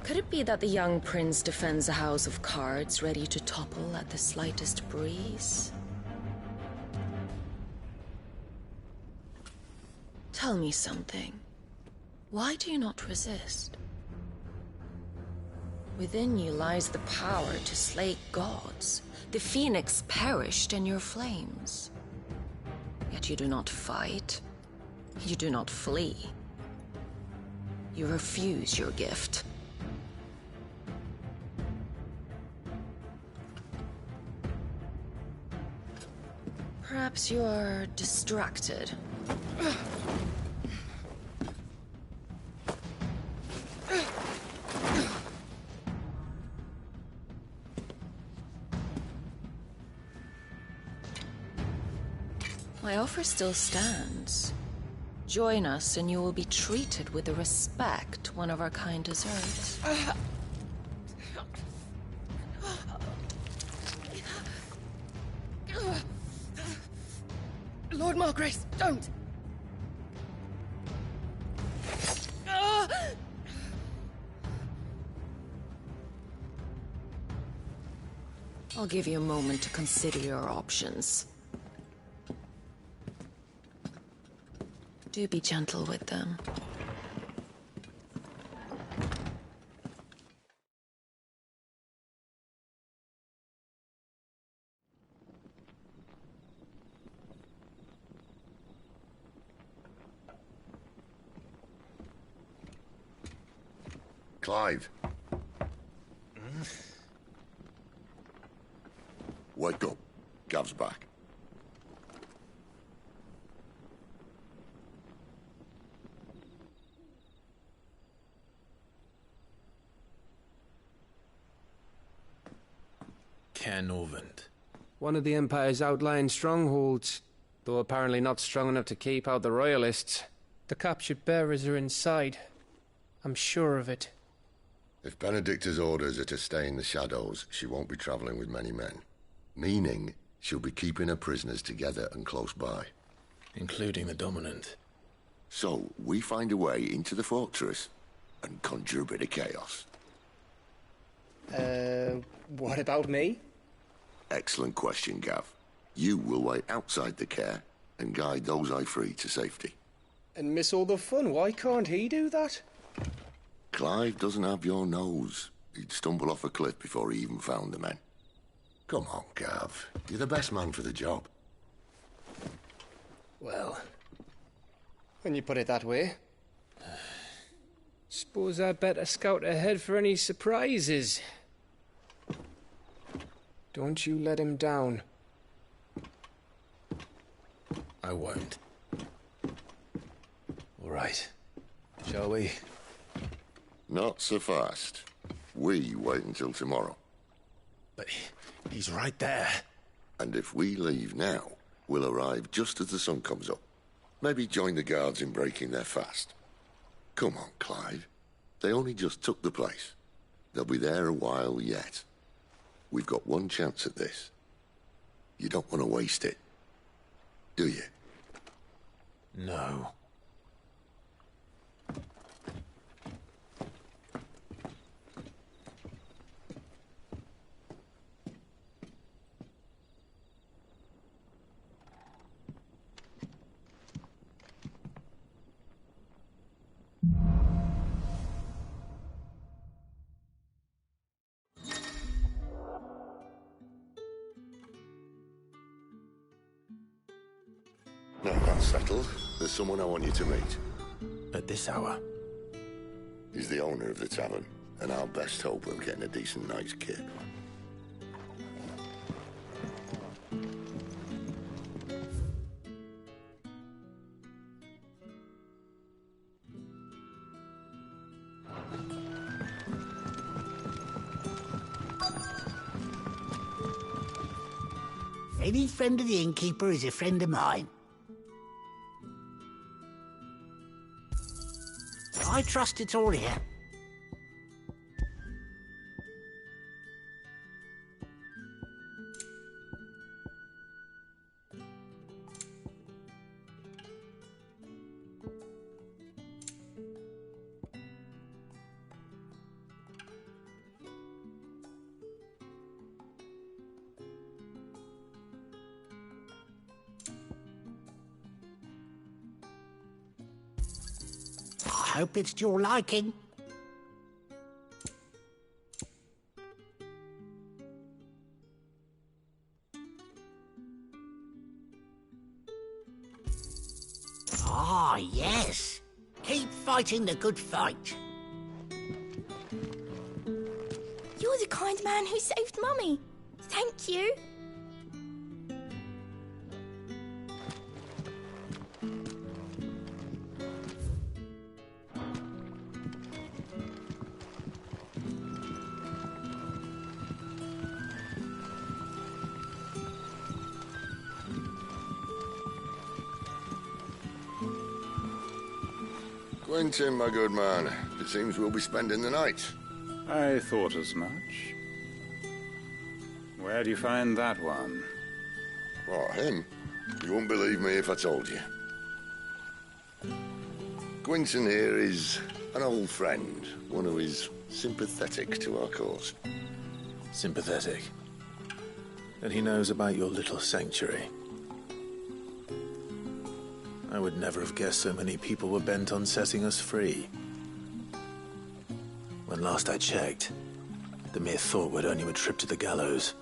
could it be that the young prince defends a house of cards ready to topple at the slightest breeze? Tell me something. Why do you not resist? Within you lies the power to slay gods. The phoenix perished in your flames. Yet you do not fight. You do not flee. You refuse your gift. Perhaps you're distracted. My offer still stands. Join us and you will be treated with the respect one of our kind deserves. Lord Margrace, don't! I'll give you a moment to consider your options. Do be gentle with them. Clive. Wake up. Gav's back. Canovant. One of the Empire's outlying strongholds, though apparently not strong enough to keep out the Royalists. The captured bearers are inside. I'm sure of it. If Benedicta's orders are to stay in the shadows, she won't be traveling with many men. Meaning, she'll be keeping her prisoners together and close by. Including the Dominant. So, we find a way into the fortress and conjure a bit of chaos. What about me? Excellent question, Gav. You will wait outside the care and guide those I free to safety. And miss all the fun. Why can't he do that? Clive doesn't have your nose. He'd stumble off a cliff before he even found the men. Come on, Gav. You're the best man for the job. Well, when you put it that way. Suppose I'd better scout ahead for any surprises. Don't you let him down. I won't. All right. Shall we? Not so fast. We wait until tomorrow. But he's right there. And if we leave now, we'll arrive just as the sun comes up. Maybe join the guards in breaking their fast. Come on, Clive. They only just took the place. They'll be there a while yet. We've got one chance at this. You don't want to waste it, do you? No. Now that's settled, there's someone I want you to meet. At this hour? He's the owner of the tavern, and our best hope of getting a decent night's kip. Any friend of the innkeeper is a friend of mine. I trust it's all here. I hope it's to your liking. Ah, yes. Keep fighting the good fight. You're the kind man who saved Mummy. Thank you. Quentin, my good man, it seems we'll be spending the night. I thought as much. Where do you find that one? What, him? You wouldn't believe me if I told you. Quentin here is an old friend, one who is sympathetic to our cause. Sympathetic? And he knows about your little sanctuary. I would never have guessed so many people were bent on setting us free. When last I checked, the mere thought would earn you a trip to the gallows.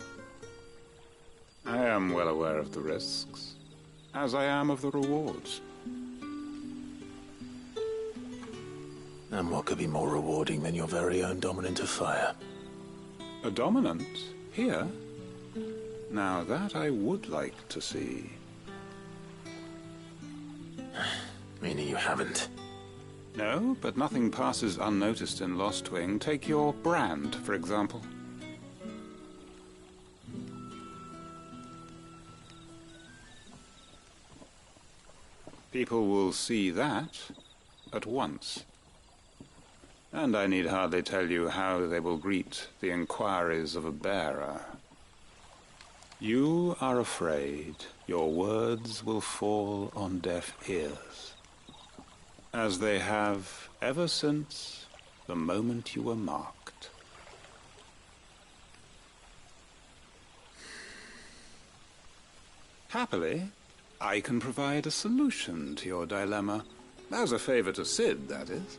I am well aware of the risks, as I am of the rewards. And what could be more rewarding than your very own dominant of fire? A dominant? Here? Now that I would like to see. Meaning you haven't? No, but nothing passes unnoticed in Lost Wing. Take your brand, for example. People will see that at once. And I need hardly tell you how they will greet the inquiries of a bearer. You are afraid your words will fall on deaf ears, as they have ever since the moment you were marked. Happily, I can provide a solution to your dilemma, as a favor to Sid, that is.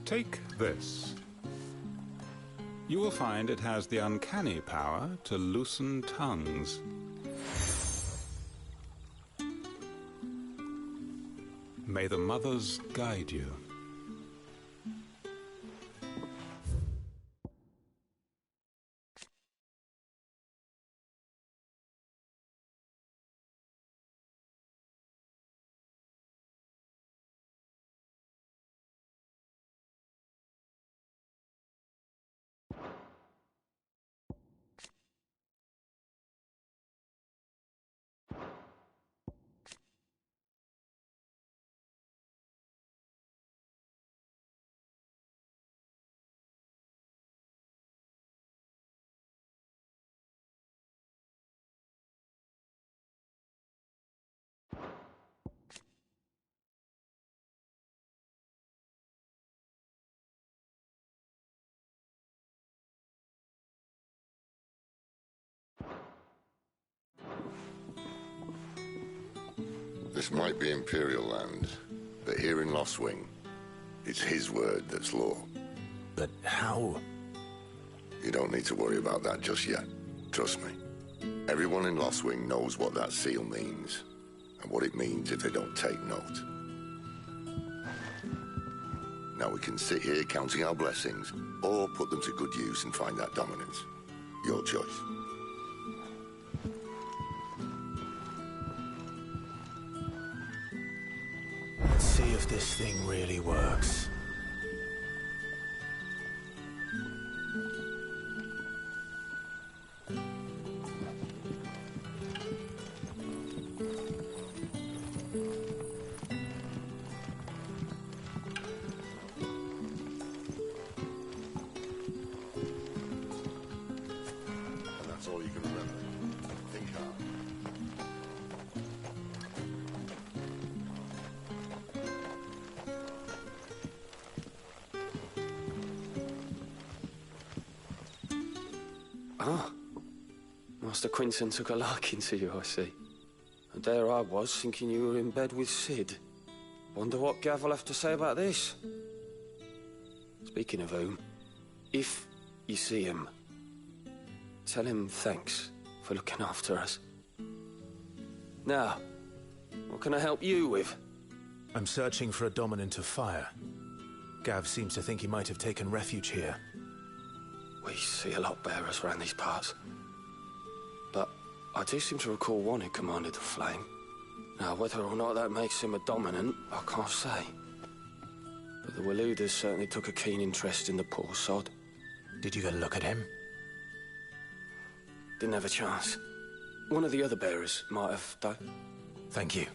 Take this. You will find it has the uncanny power to loosen tongues. May the mothers guide you. This might be Imperial land, but here in Lost Wing, it's his word that's law. But how? You don't need to worry about that just yet. Trust me. Everyone in Lostwing knows what that seal means, and what it means if they don't take note. Now we can sit here counting our blessings, or put them to good use and find that dominance. Your choice. Let's see if this thing really works. And that's all you can remember. Think hard. Ah. Master Quinton took a liking to you, I see. And there I was, thinking you were in bed with Sid. Wonder what Gav will have to say about this. Speaking of whom, if you see him, tell him thanks for looking after us. Now, what can I help you with? I'm searching for a dominant of fire. Gav seems to think he might have taken refuge here. We see a lot bearers around these parts. But I do seem to recall one who commanded the flame. Now, whether or not that makes him a dominant, I can't say. But the Waluders certainly took a keen interest in the poor sod. Did you get a look at him? Didn't have a chance. One of the other bearers might have, though. Thank you.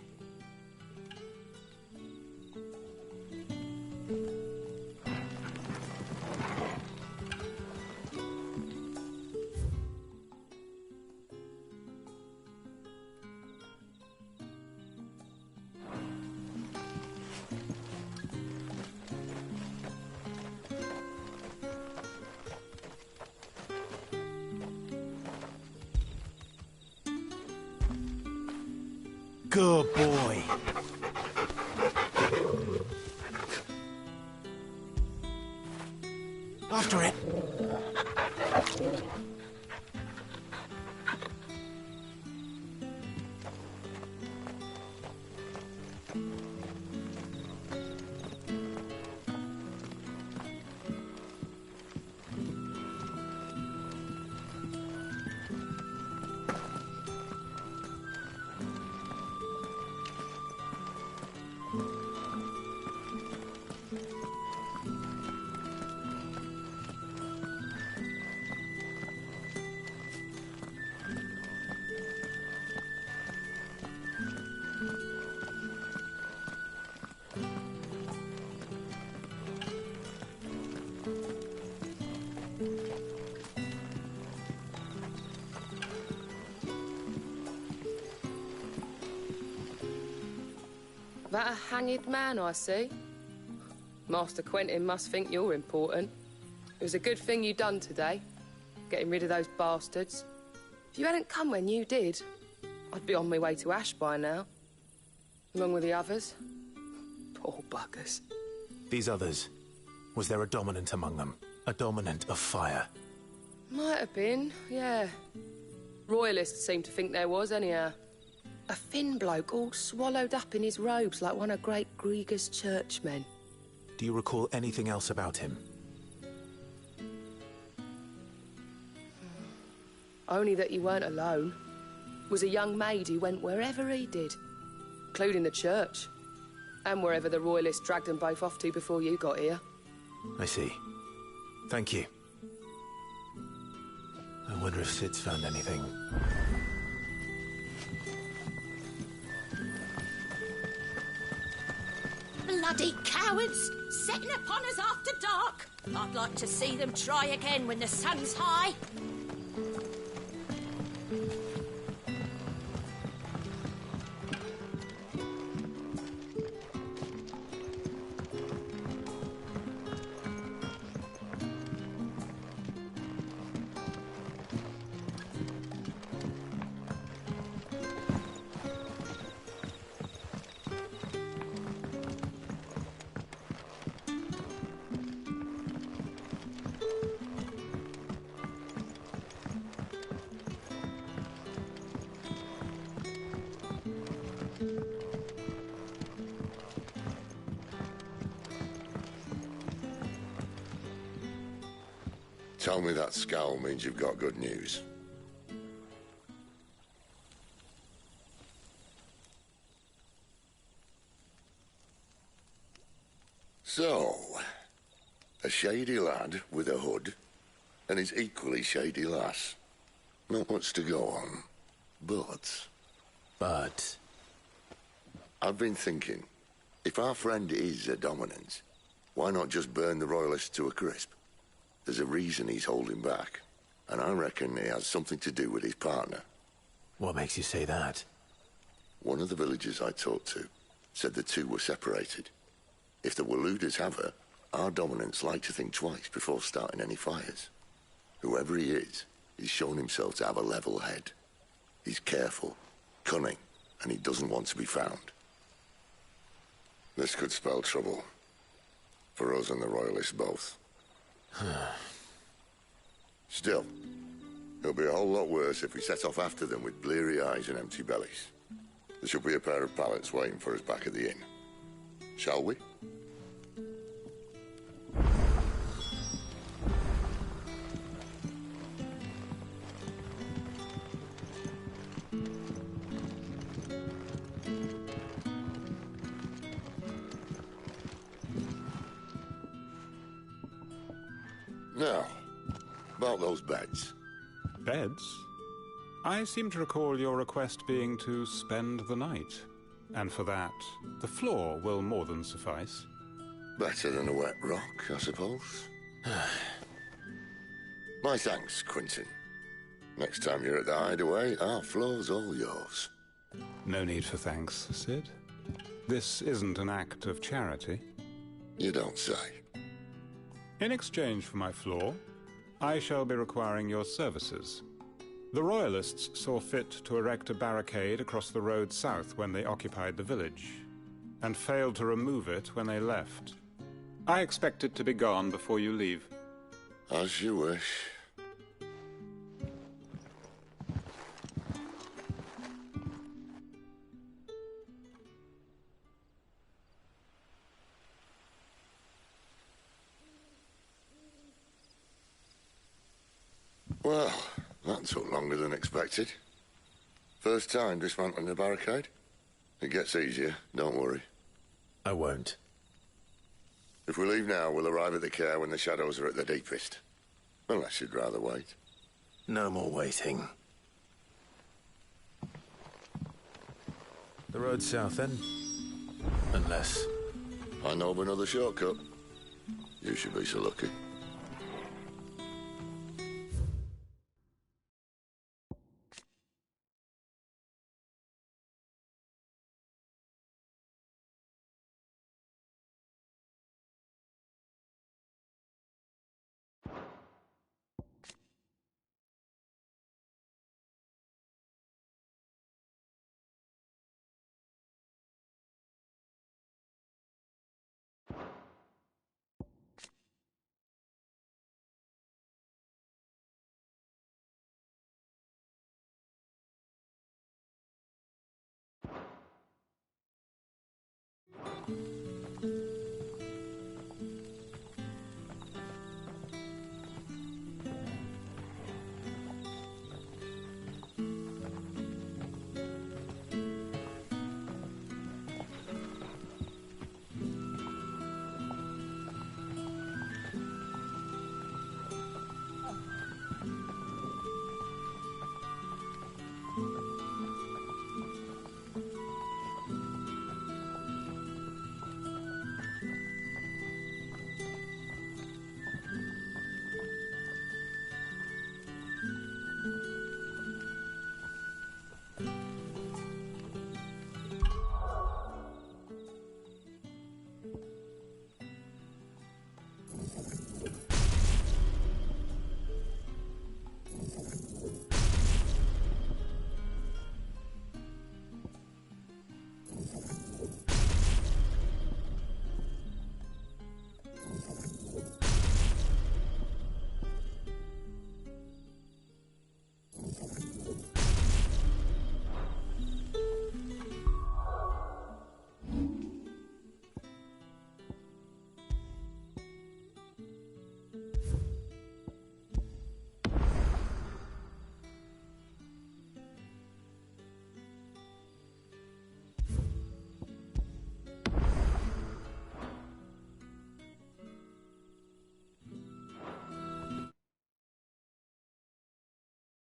Good boy. After it. That a hanged man, I see. Master Quentin must think you're important. It was a good thing you done today, getting rid of those bastards. If you hadn't come when you did, I'd be on my way to Ash by now, along with the others. Poor buggers. These others, was there a dominant among them? A dominant of fire? Might have been, yeah. Royalists seem to think there was, anyhow. A thin bloke all swallowed up in his robes like one of Great Grieger's churchmen. Do you recall anything else about him? Only that he weren't alone. Was a young maid who went wherever he did, including the church, and wherever the Royalists dragged them both off to before you got here. I see. Thank you. I wonder if Sid's found anything. Bloody cowards! Setting upon us after dark! I'd like to see them try again when the sun's high. Tell me that scowl means you've got good news. So, a shady lad with a hood, and his equally shady lass. Not much to go on, but... But... I've been thinking, if our friend is a dominant, why not just burn the Royalists to a crisp? There's a reason he's holding back, and I reckon it has something to do with his partner. What makes you say that? One of the villagers I talked to said the two were separated. If the Waluders have her, our dominants like to think twice before starting any fires. Whoever he is, he's shown himself to have a level head. He's careful, cunning, and he doesn't want to be found. This could spell trouble. For us and the Royalists both. Still, it'll be a whole lot worse if we set off after them with bleary eyes and empty bellies. There should be a pair of pallets waiting for us back at the inn. Shall we? Now, about those beds. Beds? I seem to recall your request being to spend the night. And for that, the floor will more than suffice. Better than a wet rock, I suppose. My thanks, Quentin. Next time you're at the hideaway, our floor's all yours. No need for thanks, Sid. This isn't an act of charity. You don't say. In exchange for my floor, I shall be requiring your services. The Royalists saw fit to erect a barricade across the road south when they occupied the village, and failed to remove it when they left. I expect it to be gone before you leave. As you wish. Well, that took longer than expected. First time dismantling a barricade? It gets easier, don't worry. I won't. If we leave now, we'll arrive at the care when the shadows are at their deepest. Unless you'd rather wait. No more waiting. The road south, then? Unless... I know of another shortcut. You should be so lucky.